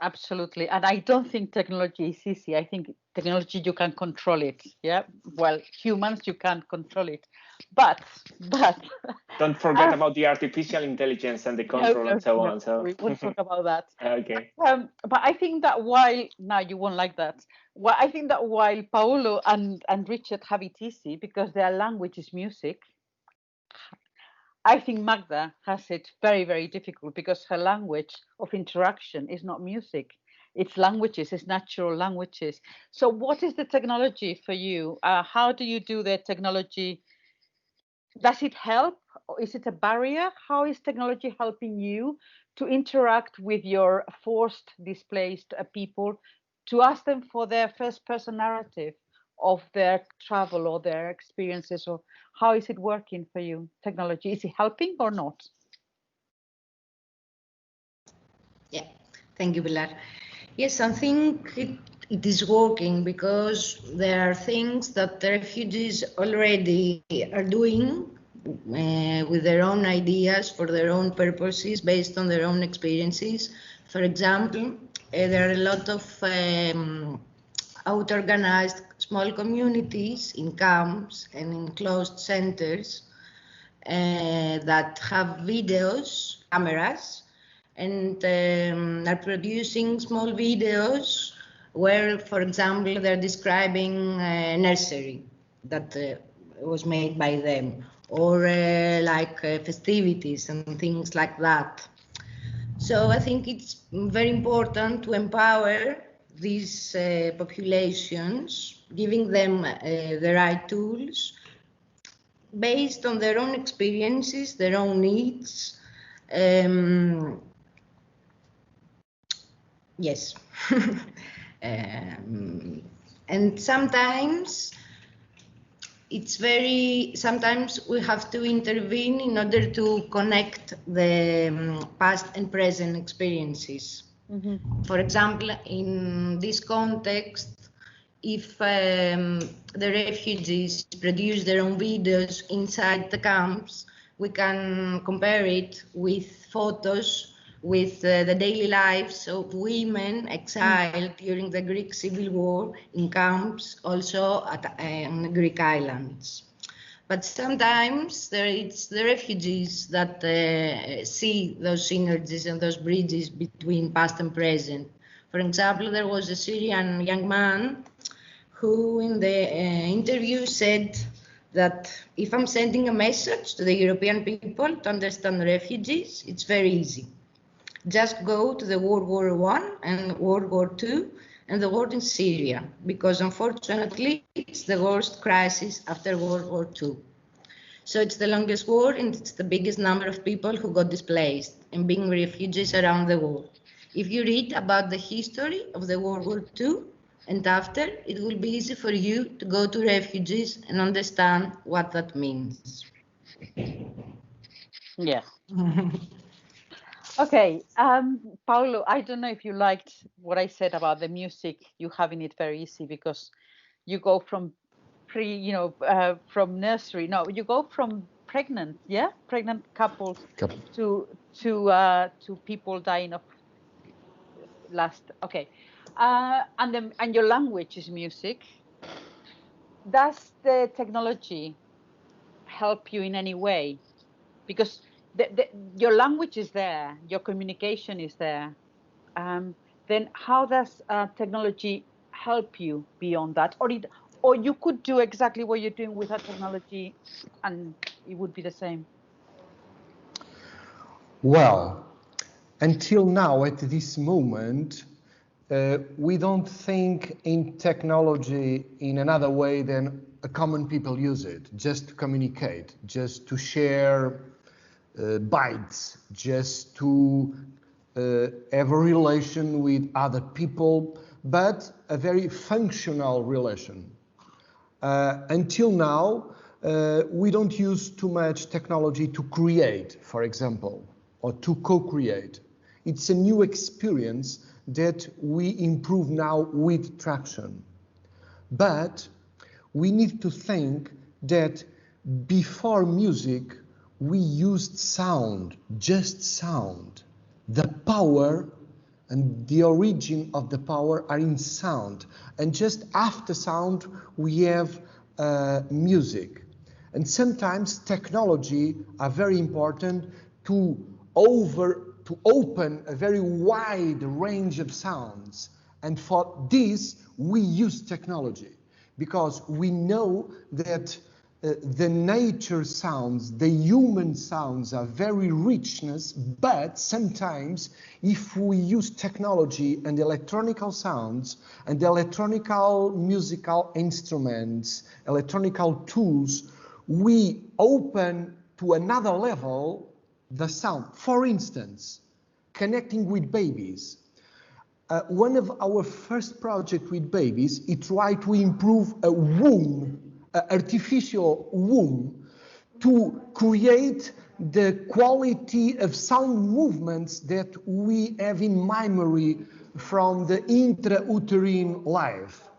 Speaker 4: Absolutely. And I don't think technology is easy. I think technology, you can control it. Yeah. Well, humans, you can't control it. But
Speaker 6: don't forget about the artificial intelligence and the control and so on. So
Speaker 4: we won't talk about that.
Speaker 6: Okay.
Speaker 4: But I think that while now you won't like that. Well, I think that while Paolo and Richard have it easy because their language is music, I think Magda has it very, very difficult because her language of interaction is not music. It's languages, it's natural languages. So what is the technology for you? How do you do the technology? Does it help? Or is it a barrier? How is technology helping you to interact with your forced displaced people, to ask them for their first person narrative of their travel or their experiences? Or how is it working for you, technology? Is it helping or not?
Speaker 9: Yeah, thank you, Pilar. Yes, I think it is working because there are things that the refugees already are doing with their own ideas for their own purposes based on their own experiences. For example, there are a lot of auto-organized small communities in camps and in closed centers that have videos, cameras, and are producing small videos where, for example, they're describing a nursery that was made by them, or like festivities and things like that. So I think it's very important to empower these populations, giving them the right tools based on their own experiences, their own needs. Yes. And sometimes sometimes we have to intervene in order to connect the past and present experiences. Mm-hmm. For example, in this context, if the refugees produce their own videos inside the camps, we can compare it with photos with the daily lives of women exiled during the Greek Civil War in camps, also on the Greek islands. But sometimes it's the refugees that see those synergies and those bridges between past and present. For example, there was a Syrian young man who in the interview said that if I'm sending a message to the European people to understand refugees, it's very easy. Just go to the World War I and World War II and the war in Syria, because unfortunately it's the worst crisis after World War II. So it's the longest war and it's the biggest number of people who got displaced and being refugees around the world. If you read about the history of the World War II and after, it will be easy for you to go to refugees and understand what that means.
Speaker 4: Yeah. Okay, Paulo, I don't know if you liked what I said about the music, you having it very easy because you go from from nursery. No, you go from pregnant couples to people dying of last. Okay, and your language is music. Does the technology help you in any way? Because your language is there, your communication is there. Then how does technology help you beyond that? Or you could do exactly what you're doing without technology and it would be the same?
Speaker 8: Well, until now, at this moment, we don't think in technology in another way than a common people use it, just to communicate, just to share bytes, just to have a relation with other people, but a very functional relation. Until now, we don't use too much technology to create, for example, or to co-create. It's a new experience that we improve now with traction. But we need to think that before music, we used sound, just sound. The power and the origin of the power are in sound. And just after sound, we have music. And sometimes technology are very important to open a very wide range of sounds. And for this, we use technology because we know that the nature sounds, the human sounds are very richness, but sometimes if we use technology and electronical sounds and electronical musical instruments, electronical tools, we open to another level the sound. For instance, connecting with babies. One of our first projects with babies, it tried to improve a womb, artificial womb, to create the quality of sound movements that we have in memory from the intrauterine life.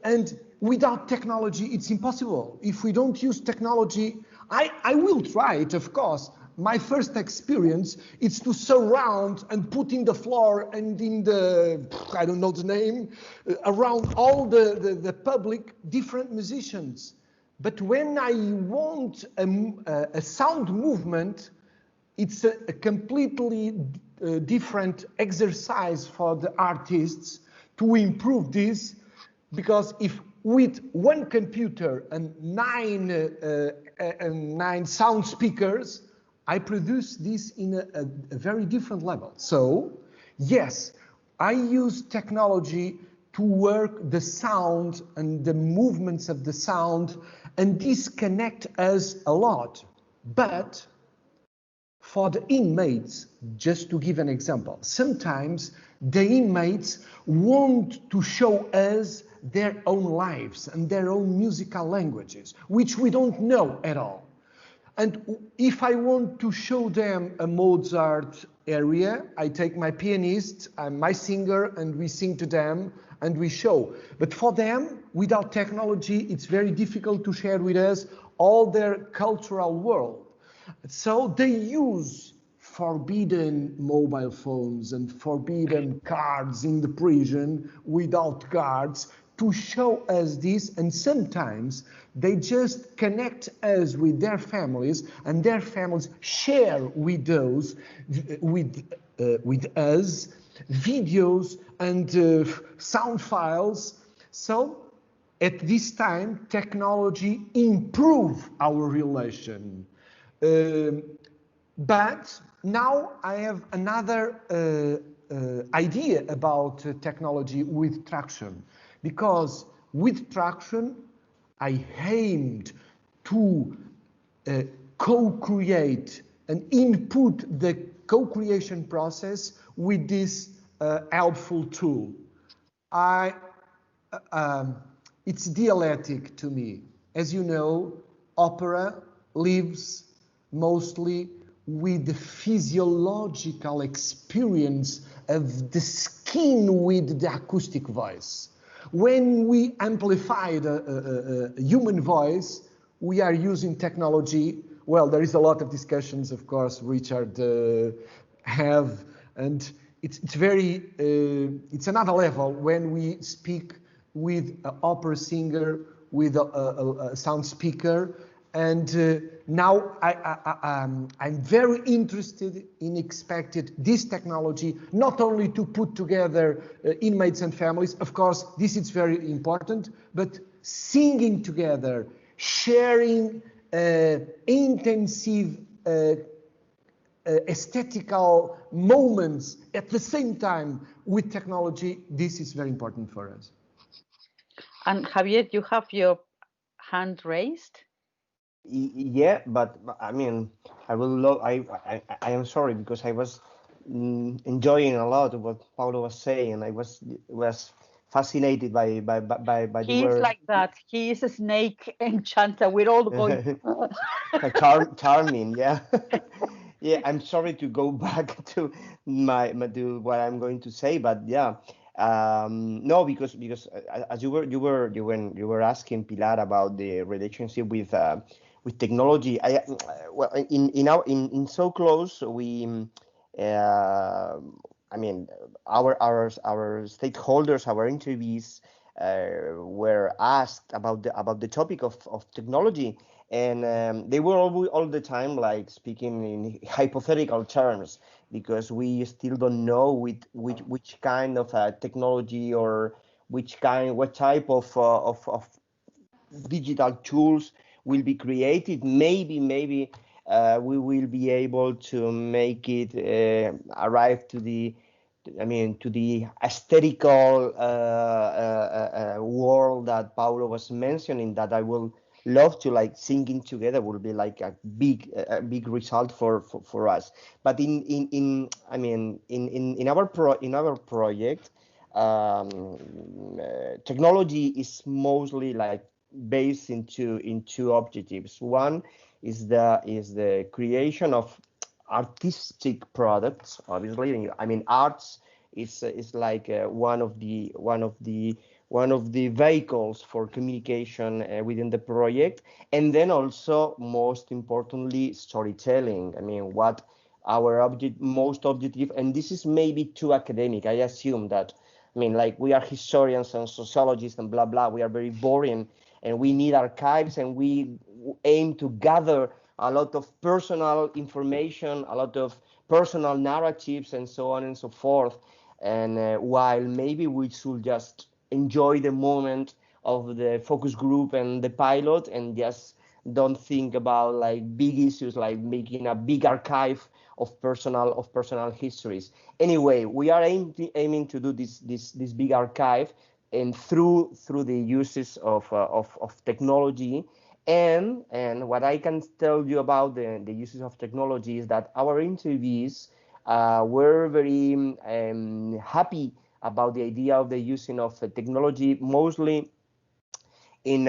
Speaker 8: And without technology, it's impossible. If we don't use technology, I will try it, of course. My first experience is to surround and put in the floor and in the, I don't know the name, around all the public different musicians. But when I want a sound movement, it's a completely different exercise for the artists to improve this, because if with one computer and nine sound speakers, I produce this in a very different level. So, yes, I use technology to work the sound and the movements of the sound, and disconnect us a lot. But for the inmates, just to give an example, sometimes the inmates want to show us their own lives and their own musical languages, which we don't know at all. And if I want to show them a Mozart area, I take my pianist and my singer and we sing to them and we show. But for them, without technology, it's very difficult to share with us all their cultural world. So they use forbidden mobile phones and forbidden cards in the prison without guards to show us this, and sometimes they just connect us with their families, and their families share with those, with us, videos and sound files. So at this time, technology improves our relation. But now I have another idea about technology with traction, because with traction I aimed to co-create and input the co-creation process with this helpful tool. It's dialectic to me. As you know, opera lives mostly with the physiological experience of the skin with the acoustic voice. When we amplify the human voice, we are using technology. Well, there is a lot of discussions, of course, Richard have, and it's another level when we speak with an opera singer, with a sound speaker. And now I'm very interested in expected this technology, not only to put together inmates and families, of course, this is very important, but singing together, sharing intensive aesthetical moments at the same time with technology, this is very important for us.
Speaker 4: And Javier, you have your hand raised.
Speaker 5: Yeah, but I mean, I am sorry, because I was enjoying a lot of what Paulo was saying. I was fascinated by the
Speaker 4: He's
Speaker 5: word.
Speaker 4: like that. He is a snake enchanter. We're all going.
Speaker 5: Charming, yeah. Yeah, I'm sorry to go back to to what I'm going to say, but yeah. No, because as you were asking Pilar about the relationship with technology, well, in So Close, we I mean, our stakeholders, our interviewees were asked about the topic of technology, and they were all the time like speaking in hypothetical terms, because we still don't know which kind of technology or what type of digital tools will be created. Maybe we will be able to make it arrive to the aesthetical world that Paulo was mentioning, that I will love to, like, singing together will be like a big result for us. But in our project, technology is mostly like based in two objectives. One is the creation of artistic products. Obviously, I mean, arts is like one of the vehicles for communication within the project. And then also, most importantly, storytelling. I mean, what our most objective, and this is maybe too academic. I assume that, I mean, like, we are historians and sociologists and blah, blah. We are very boring, and we need archives, and we aim to gather a lot of personal information, a lot of personal narratives, and so on and so forth. And while maybe we should just enjoy the moment of the focus group and the pilot, and just don't think about like big issues like making a big archive of personal histories. Anyway, we are aiming to do this big archive, and through the uses of technology. And what I can tell you about the uses of technology is that our interviewees were very happy about the idea of the using of technology, mostly in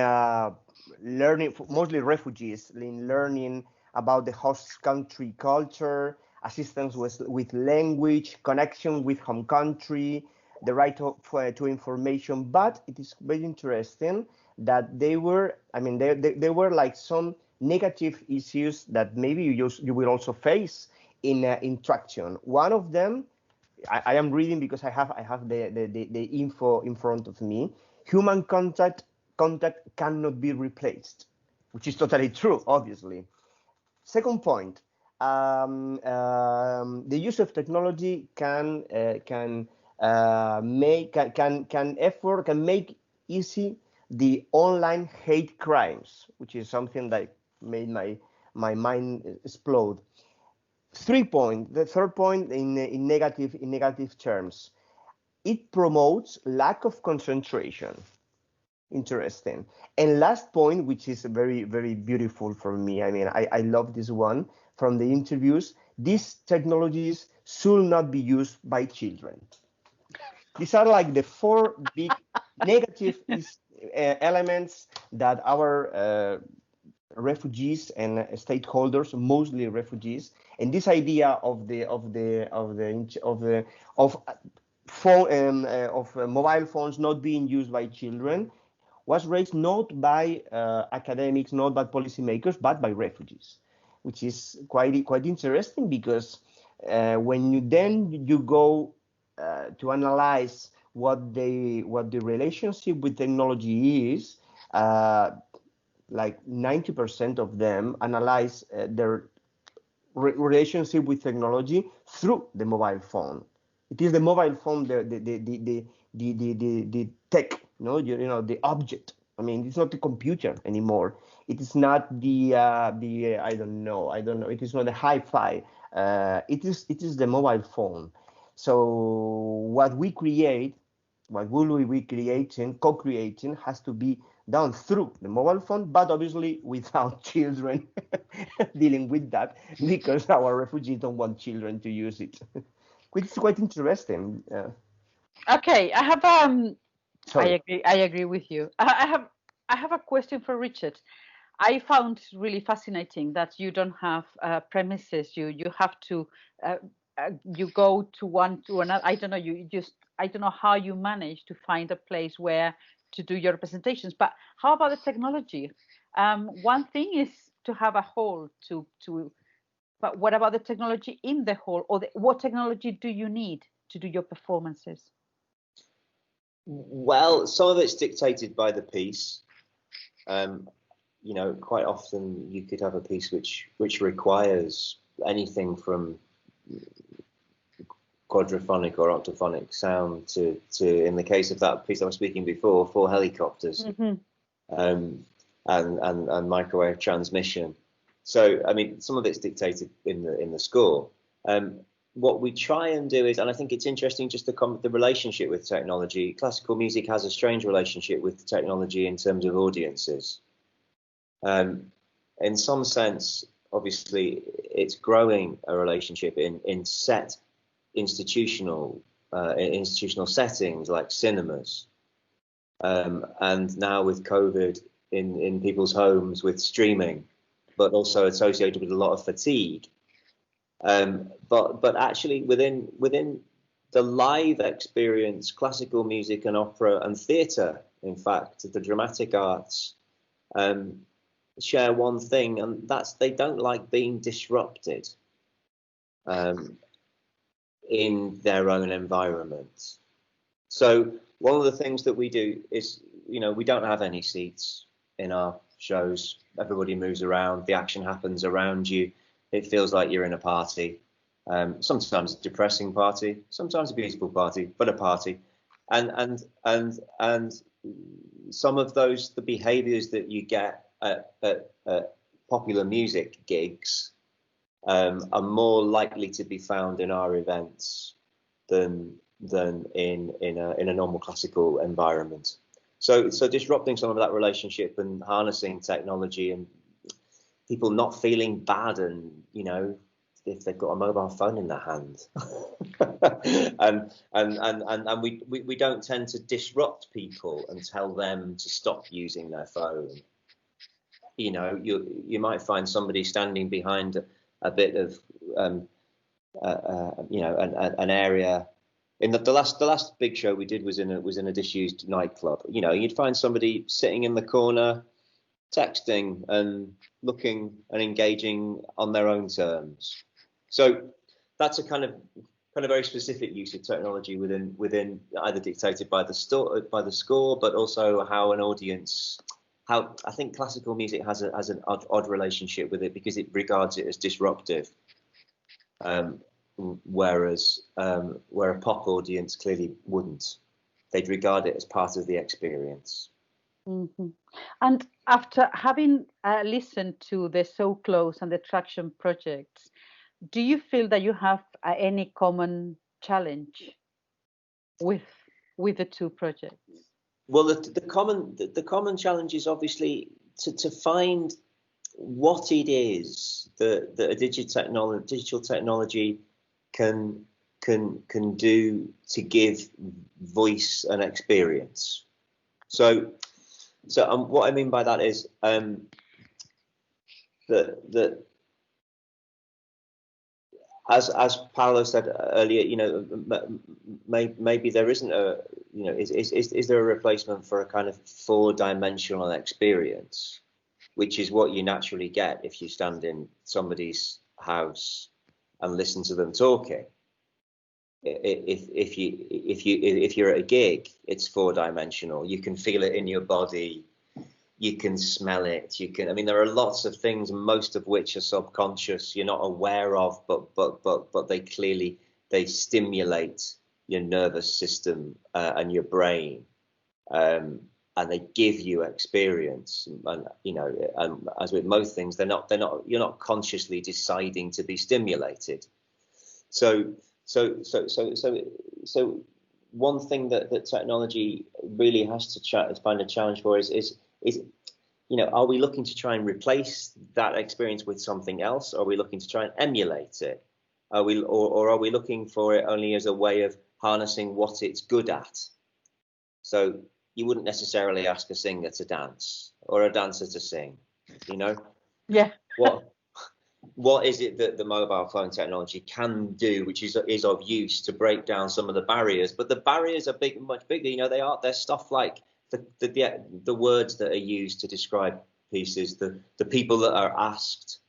Speaker 5: learning, mostly refugees, in learning about the host country culture, assistance with language, connection with home country, the right to information. But it is very interesting that they were, I mean, there were like some negative issues that maybe you will also face in interaction. One of them, I am reading because I have the info in front of me. Human contact cannot be replaced, which is totally true, obviously. Second point, the use of technology can make easy the online hate crimes, which is something that made my mind explode. The third point in negative terms, it promotes lack of concentration. Interesting. And last point, which is very, very beautiful for me. I mean, I love this one from the interviews. These technologies should not be used by children. These are like the four big negative elements that our refugees and stakeholders, mostly refugees, and this idea of mobile phones not being used by children was raised not by academics, not by policymakers, but by refugees, which is quite interesting, because when you go to analyze what the relationship with technology is, like 90% of them analyze their relationship with technology through the mobile phone. It is the mobile phone, the tech, the object. I mean, it's not the computer anymore. It is not the I don't know. It is not the hi-fi. It is the mobile phone. So what we create, what will we be creating, co-creating, has to be done through the mobile phone, but obviously without children dealing with that, because our refugees don't want children to use it, which is quite interesting.
Speaker 4: Okay, I have I agree with you. I have a question for Richard. I found really fascinating that you don't have premises. You have to you go to one to another. I don't know. I don't know how you manage to find a place where to do your presentations. But how about the technology? One thing is to have a hall but what about the technology in the hall, or what technology do you need to do your performances?
Speaker 7: Well, some of it's dictated by the piece. Quite often you could have a piece which requires anything from quadraphonic or octaphonic sound to in the case of that piece I was speaking before, 4 helicopters, and microwave transmission. So I mean, some of it's dictated in the score. What we try and do is, and I think it's interesting, just the relationship with technology. Classical music has a strange relationship with technology in terms of audiences. In some sense, obviously, it's growing a relationship in set institutional settings like cinemas, and now with COVID in people's homes with streaming, but also associated with a lot of fatigue. But actually within the live experience, classical music and opera and theatre, in fact, the dramatic arts, share one thing, and that's they don't like being disrupted in their own environment. So one of the things that we do is, we don't have any seats in our shows. Everybody moves around, the action happens around you. It feels like you're in a party. Sometimes a depressing party, sometimes a beautiful party, but a party. And some of the behaviors that you get at popular music gigs are more likely to be found in our events than in a normal classical environment. So disrupting some of that relationship and harnessing technology and people not feeling bad, and if they've got a mobile phone in their hand, and we don't tend to disrupt people and tell them to stop using their phone. You might find somebody standing behind a bit of an area. In the last big show we did was in a disused nightclub. You'd find somebody sitting in the corner, texting and looking and engaging on their own terms. So that's a kind of very specific use of technology within either dictated by the score, but also how an audience. How I think classical music has an odd relationship with it because it regards it as disruptive. Whereas where a pop audience clearly wouldn't. They'd regard it as part of the experience.
Speaker 4: Mm-hmm. And after having listened to the So Close and the Traction projects, do you feel that you have any common challenge with the two projects?
Speaker 7: Well, the common challenge is obviously to find what it is that a digital technology can do to give voice and experience. So what I mean by that is that as Paolo said earlier, maybe there isn't is there a replacement for a kind of 4-dimensional experience, which is what you naturally get if you stand in somebody's house and listen to them talking. If you're at a gig, it's 4-dimensional. You can feel it in your body. You can smell it. There are lots of things, most of which are subconscious. You're not aware of, but they stimulate your nervous system and your brain, and they give you experience. And as with most things, you're not consciously deciding to be stimulated. So one thing that technology really has to find a challenge for is are we looking to try and replace that experience with something else? Or are we looking to try and emulate it? Are we looking for it only as a way of harnessing what it's good at? So you wouldn't necessarily ask a singer to dance or a dancer to sing,
Speaker 4: Yeah.
Speaker 7: What is it that the mobile phone technology can do, which is of use to break down some of the barriers? But the barriers are much bigger. They're stuff like the words that are used to describe pieces, the people that are asked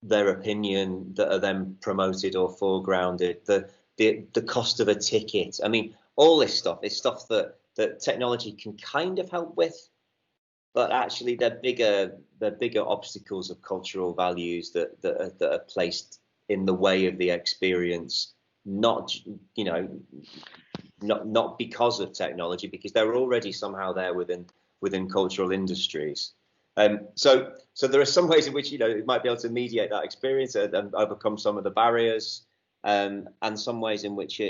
Speaker 7: their opinion that are then promoted or foregrounded, the cost of a ticket. All this stuff is stuff that technology can kind of help with, but actually they're bigger obstacles of cultural values that are placed in the way of the experience, not because of technology, because they're already somehow there within cultural industries. So there are some ways in which it might be able to mediate that experience and overcome some of the barriers, and some ways in which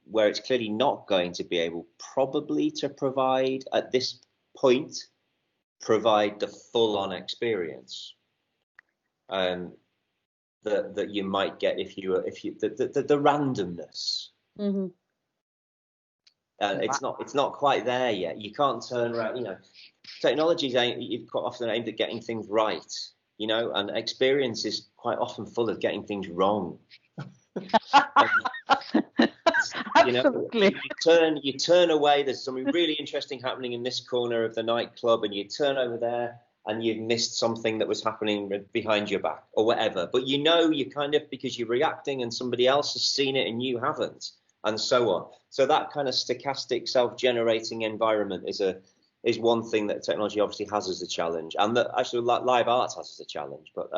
Speaker 7: where it's clearly not going to be able probably to provide at this point the full-on experience that you might get if you the randomness.
Speaker 4: Mm-hmm.
Speaker 7: It's not quite there yet. You can't turn around. Technology's often aimed at getting things right. And experience is quite often full of getting things wrong.
Speaker 4: Absolutely.
Speaker 7: You turn away. There's something really interesting happening in this corner of the nightclub, and you turn over there, and you've missed something that was happening behind your back or whatever. But you kind of, because you're reacting and somebody else has seen it and you haven't, and so on. So that kind of stochastic, self-generating environment is one thing that technology obviously has as a challenge, and that actually live arts has as a challenge. But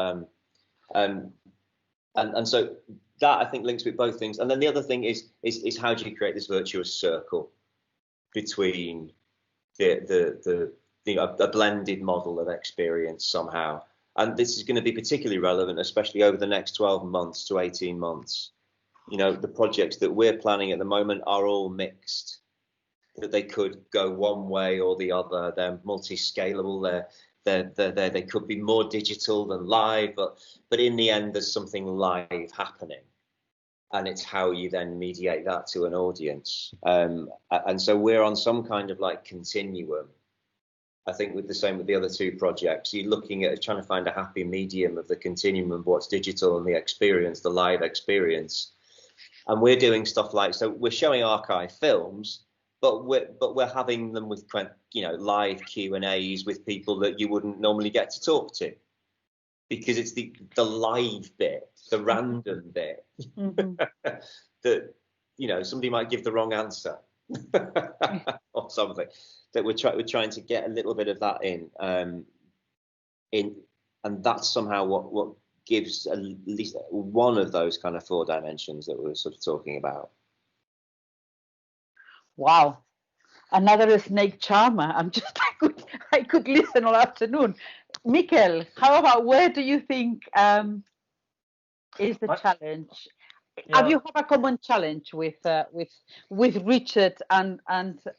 Speaker 7: and so that I think links with both things. And then the other thing is how do you create this virtuous circle between a blended model of experience somehow. And this is going to be particularly relevant, especially over the next 12 months to 18 months. The projects that we're planning at the moment are all mixed, that they could go one way or the other. They're multi-scalable. They could be more digital than live, but in the end, there's something live happening. And it's how you then mediate that to an audience. And so we're on some kind of like continuum. I think with the other two projects, you're looking at trying to find a happy medium of the continuum of what's digital and the experience, the live experience. And we're doing stuff like, so we're showing archive films, but we're having them with live Q&As with people that you wouldn't normally get to talk to, because it's the live bit, the random bit, that somebody might give the wrong answer or something. That we're trying to get a little bit of that in, and that's somehow what gives at least one of those kind of 4 dimensions that we were sort of talking about.
Speaker 4: Wow, another snake charmer. I could listen all afternoon. Mikkel, how about, where do you think is the challenge?
Speaker 6: Yeah.
Speaker 4: Have you have a common challenge with Richard and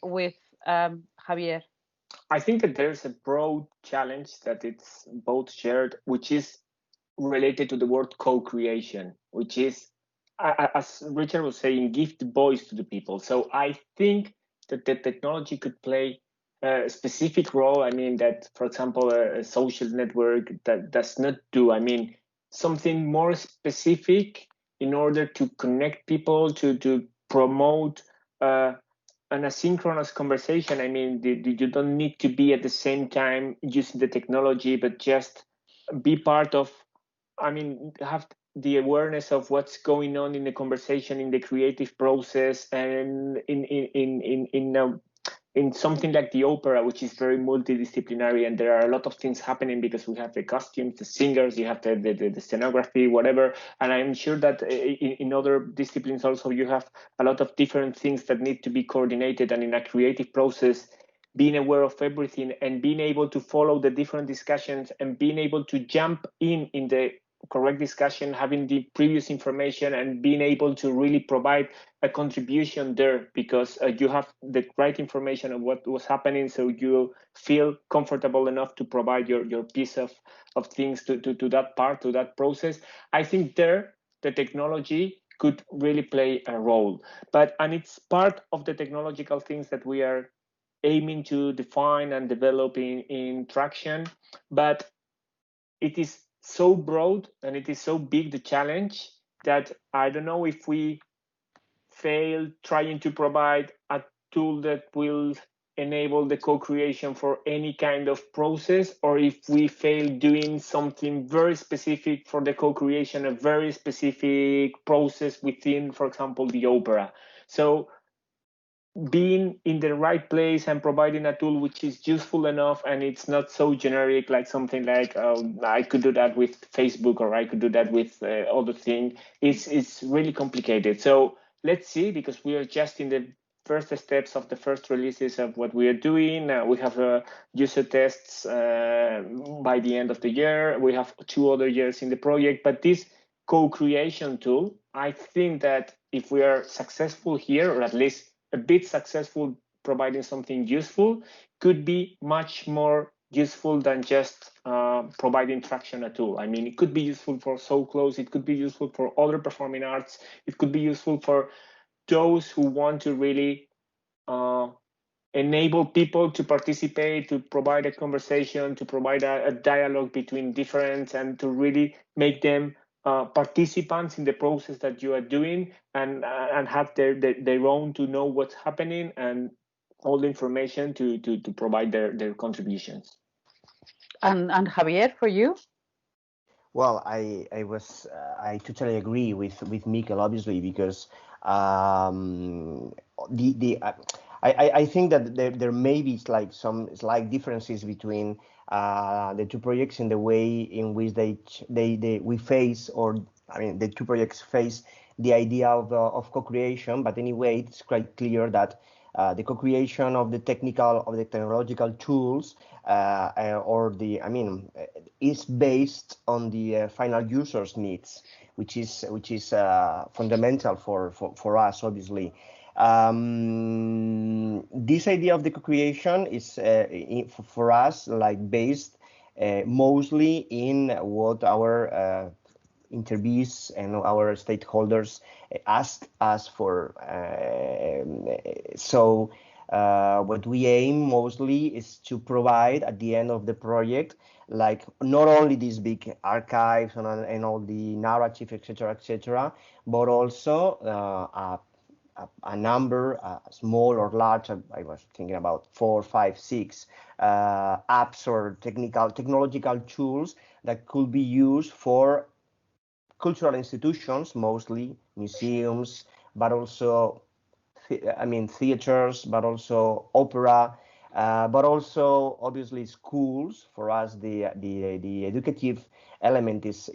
Speaker 4: with Javier?
Speaker 6: I think that there's a broad challenge that it's both shared, which is related to the word co-creation, which is, as Richard was saying, give the voice to the people. So I think that the technology could play a specific role. I mean, that, for example, a social network that does not do, something more specific in order to connect people, to promote an asynchronous conversation. You don't need to be at the same time using the technology, but just be part of, have the awareness of what's going on in the conversation, in the creative process, and in something like the opera, which is very multidisciplinary, and there are a lot of things happening because we have the costumes, the singers, you have the scenography, whatever. And I'm sure that in other disciplines also you have a lot of different things that need to be coordinated, and in a creative process, being aware of everything and being able to follow the different discussions and being able to jump in the correct discussion, having the previous information and being able to really provide a contribution there, because you have the right information of what was happening, so you feel comfortable enough to provide your piece of things to that part, to that process. I think there the technology could really play a role, and it's part of the technological things that we are aiming to define and develop in Traction, but it is so broad and it is so big, the challenge, that I don't know if we fail trying to provide a tool that will enable the co-creation for any kind of process, or if we fail doing something very specific for the co-creation, a very specific process within, for example, the opera. So being in the right place and providing a tool which is useful enough and it's not so generic, like something like I could do that with Facebook, or I could do that with other thing, it's really complicated. So let's see, because we are just in the first steps of the first releases of what we are doing. We have user tests by the end of the year. We have 2 other years in the project, but this co-creation tool, I think that if we are successful here, or at least a bit successful providing something useful, could be much more useful than just providing Traction a tool. It could be useful for So Close, it could be useful for other performing arts, it could be useful for those who want to really enable people to participate, to provide a conversation, to provide a dialogue between different, and to really make them participants in the process that you are doing, and have their own to know what's happening and all the information to provide their contributions.
Speaker 4: And Javier, for you?
Speaker 5: Well, I totally agree with Mika, obviously, because I think that there may be like some slight differences between the two projects in the way in which we face, or I mean the two projects face the idea of co-creation. But anyway, it's quite clear that the co-creation of the technological tools is based on the final user's needs, which is fundamental for us, obviously. This idea of the co-creation is for us like based mostly in what our interviewees and our stakeholders asked us for. So what we aim mostly is to provide at the end of the project, like not only these big archives and all the narrative, etc., but also a number, small or large, I was thinking about 4, 5, 6 apps or technological tools that could be used for cultural institutions, mostly museums, but also theaters, but also opera, but also obviously schools. For us, the educative element is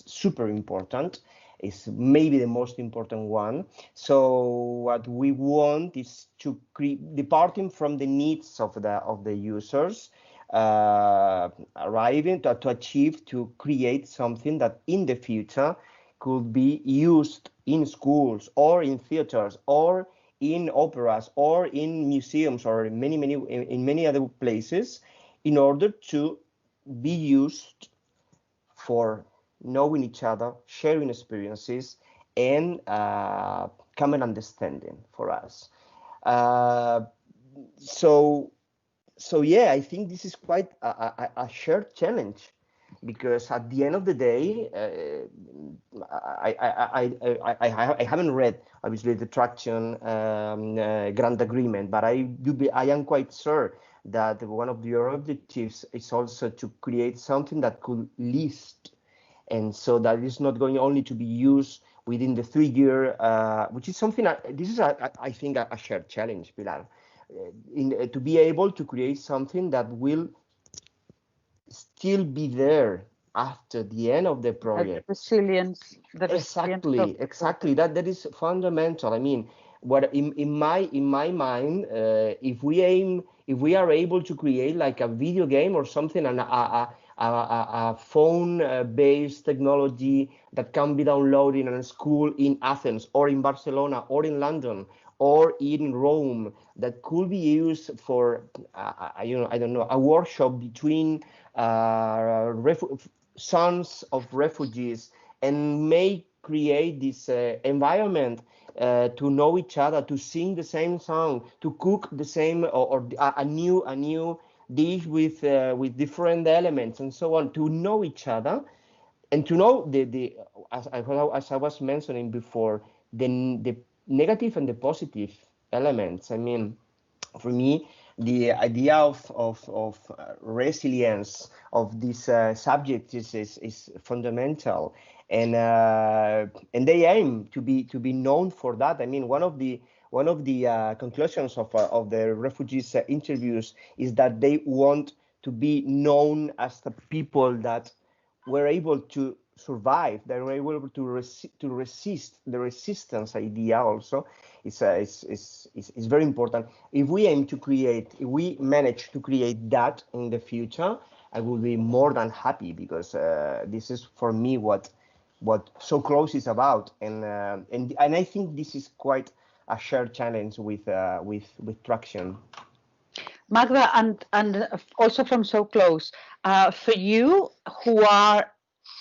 Speaker 5: super important. It's maybe the most important one. So what we want is to departing from the needs of the users, arriving to achieve to create something that in the future could be used in schools or in theaters or in operas or in museums or in many other places, in order to be used for knowing each other, sharing experiences, and common understanding for us. So yeah, I think this is quite a shared challenge, because at the end of the day, I haven't read obviously the traction grant agreement, but I am quite sure that one of your objectives is also to create something that could last, and so that is not going only to be used within the 3-year, which is something this is I think a shared challenge, Pilar, to be able to create something that will still be there after the end of the project.
Speaker 4: Resilience.
Speaker 5: Exactly. That is fundamental. I mean, what in my mind, if we are able to create like a video game or something, and a phone-based technology that can be downloaded in a school in Athens or in Barcelona or in London or in Rome, that could be used for I don't know, a workshop between sons of refugees, and may create this environment to know each other, to sing the same song, to cook the same or a new dish with different elements and so on, to know each other and to know as I was mentioning before, the negative and the positive elements. I mean, for me, the idea of resilience of this subject is fundamental, and they aim to be known for that. I mean, one of the conclusions of the refugees interviews is that they want to be known as the people that were able to survive, they were able to resist. The resistance idea also is very important. If we manage to create that in the future, I will be more than happy, because this is for me what So Close is about, and I think this is quite a shared challenge with Traction.
Speaker 4: Magda, and also from So Close, for you who are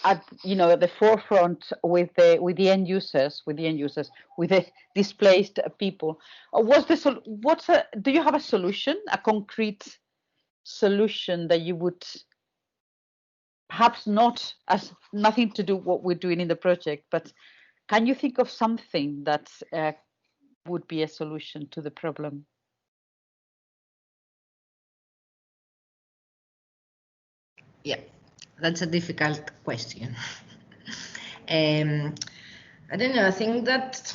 Speaker 4: at the forefront with the end users, with the displaced people, do you have a solution, a concrete solution that you would perhaps not as nothing to do what we're doing in the project, but can you think of something that would be a solution to the problem?
Speaker 9: Yeah, that's a difficult question. I don't know, I think that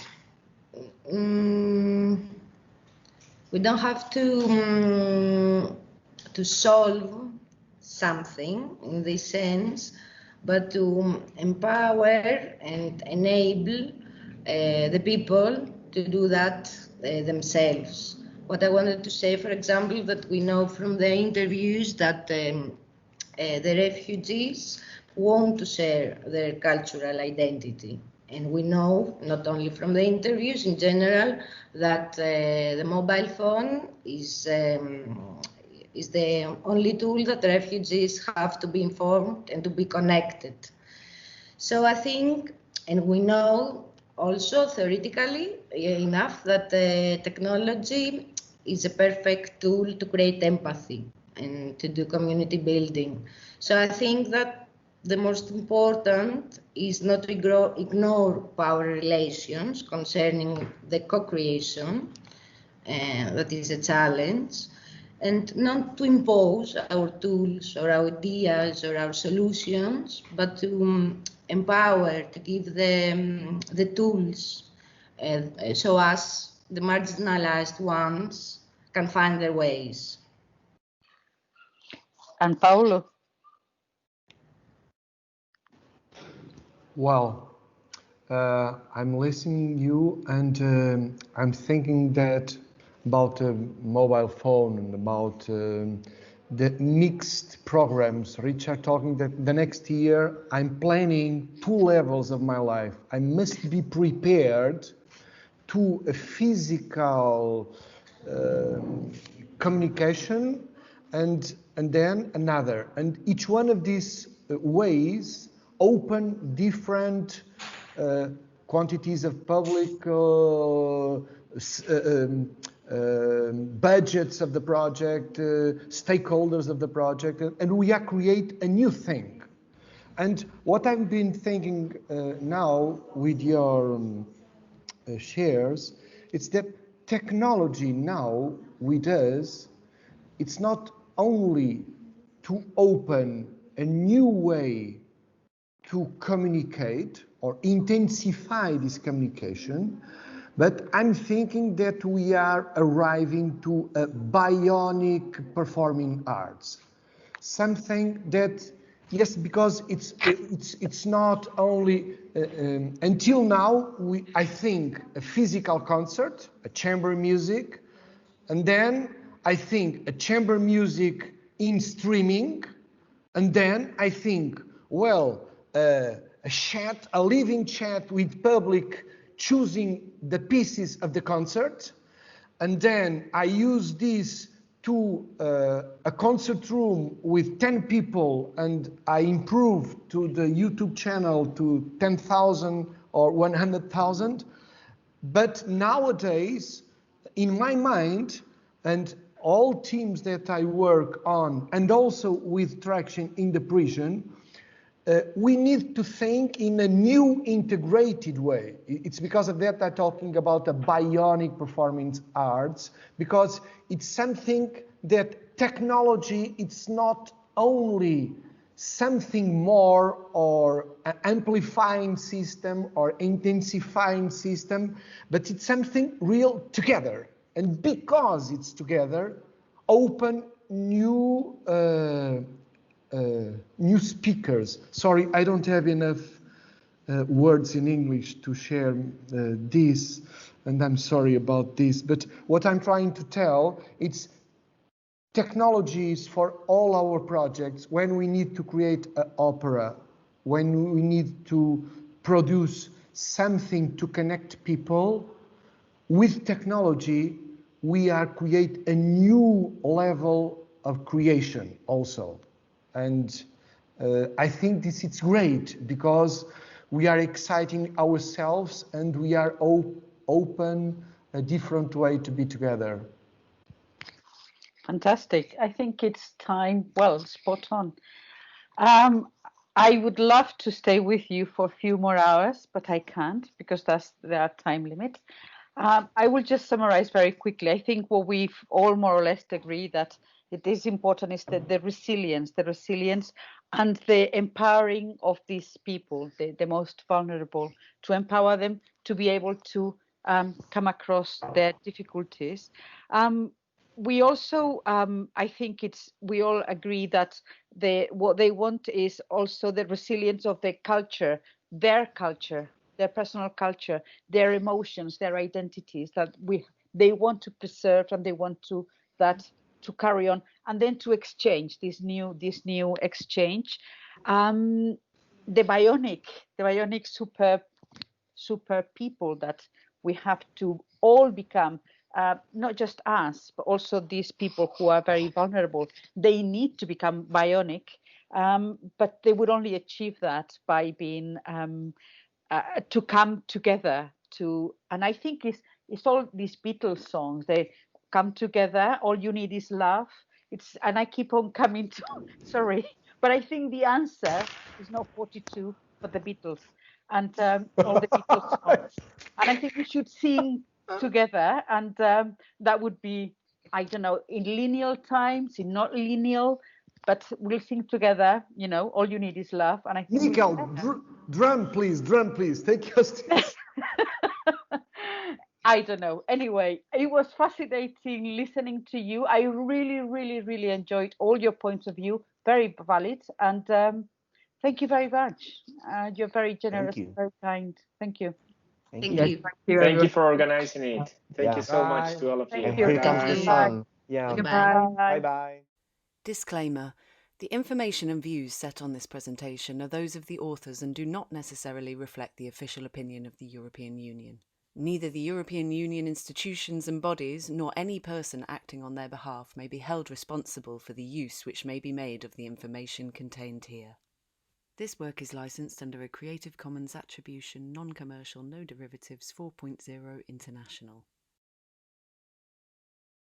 Speaker 9: we don't have to solve something in this sense, but to empower and enable the people to do that themselves. What I wanted to say, for example, that we know from the interviews that the refugees want to share their cultural identity. And we know, not only from the interviews in general, that the mobile phone is the only tool that refugees have to be informed and to be connected. So I think, and we know also theoretically enough, that technology is a perfect tool to create empathy and to do community building. So I think that the most important is not to ignore power relations concerning the co-creation, that is a challenge, and not to impose our tools or our ideas or our solutions, but to empower, to give the tools so as the marginalized ones can find their ways.
Speaker 4: And Paulo?
Speaker 8: Well, I'm listening to you, and I'm thinking that about mobile phone and about the mixed programs. Richard talking that the next year I'm planning 2 levels of my life. I must be prepared to a physical communication and then another. And each one of these ways open different quantities of public budgets of the project, stakeholders of the project, and we are create a new thing. And what I've been thinking now with your shares, it's that technology now with us, it's not only to open a new way to communicate or intensify this communication, but I'm thinking that we are arriving to a bionic performing arts. Something that, yes, because it's not only, until now, I think a physical concert, a chamber music, and then I think a chamber music in streaming, and then I think, well, a chat, a living chat with public choosing the pieces of the concert, and then I use this to a concert room with 10 people, and I improve to the YouTube channel to 10,000 or 100,000. But nowadays, in my mind, and all teams that I work on, and also with Traction in the prison, we need to think in a new integrated way. It's because of that I'm talking about a bionic performance arts, because it's something that technology, it's not only something more or an amplifying system or intensifying system, but it's something real together. And because it's together, open new new speakers. Sorry, I don't have enough words in English to share this, and I'm sorry about this. But what I'm trying to tell, it's technologies for all our projects. When we need to create an opera, when we need to produce something to connect people, with technology, we are create a new level of creation also. And I think this is great because we are exciting ourselves and we are open a different way to be together.
Speaker 4: Fantastic. I think it's time, well, spot on. I would love to stay with you for a few more hours, but I can't because there are time limits. I will just summarize very quickly. I think what we've all more or less agreed that it is important is that the resilience and the empowering of these people, the most vulnerable, to empower them to be able to come across their difficulties. We also, I think we all agree that what they want is also the resilience of their culture, their personal culture, their emotions, their identities that they want to preserve and they want to carry on, and then to exchange this new exchange. The bionic super people that we have to all become. Not just us, but also these people who are very vulnerable. They need to become bionic, but they would only achieve that by being to come together. And I think it's all these Beatles songs. They come together. All you need is love. And I keep on coming to. Sorry, but I think the answer is not 42, but the Beatles and all the Beatles songs. And I think we should sing together, and that would be, I don't know, in lineal times, in not lineal, but we'll sing together. All you need is love. And I think
Speaker 8: Mikael, drum please, take us.
Speaker 4: I don't know. Anyway, it was fascinating listening to you. I really, really, really enjoyed all your points of view. Very valid, and thank you very much. You're very generous, very kind. Thank you.
Speaker 9: Thank you.
Speaker 6: Thank you for organizing it. Thank you so much to all of you.
Speaker 5: And here comes the sun. Yeah.
Speaker 9: Goodbye.
Speaker 5: Bye.
Speaker 2: Disclaimer. The information and views set on this presentation are those of the authors and do not necessarily reflect the official opinion of the European Union. Neither the European Union institutions and bodies, nor any person acting on their behalf may be held responsible for the use which may be made of the information contained here. This work is licensed under a Creative Commons Attribution, Non-Commercial, No Derivatives 4.0 International.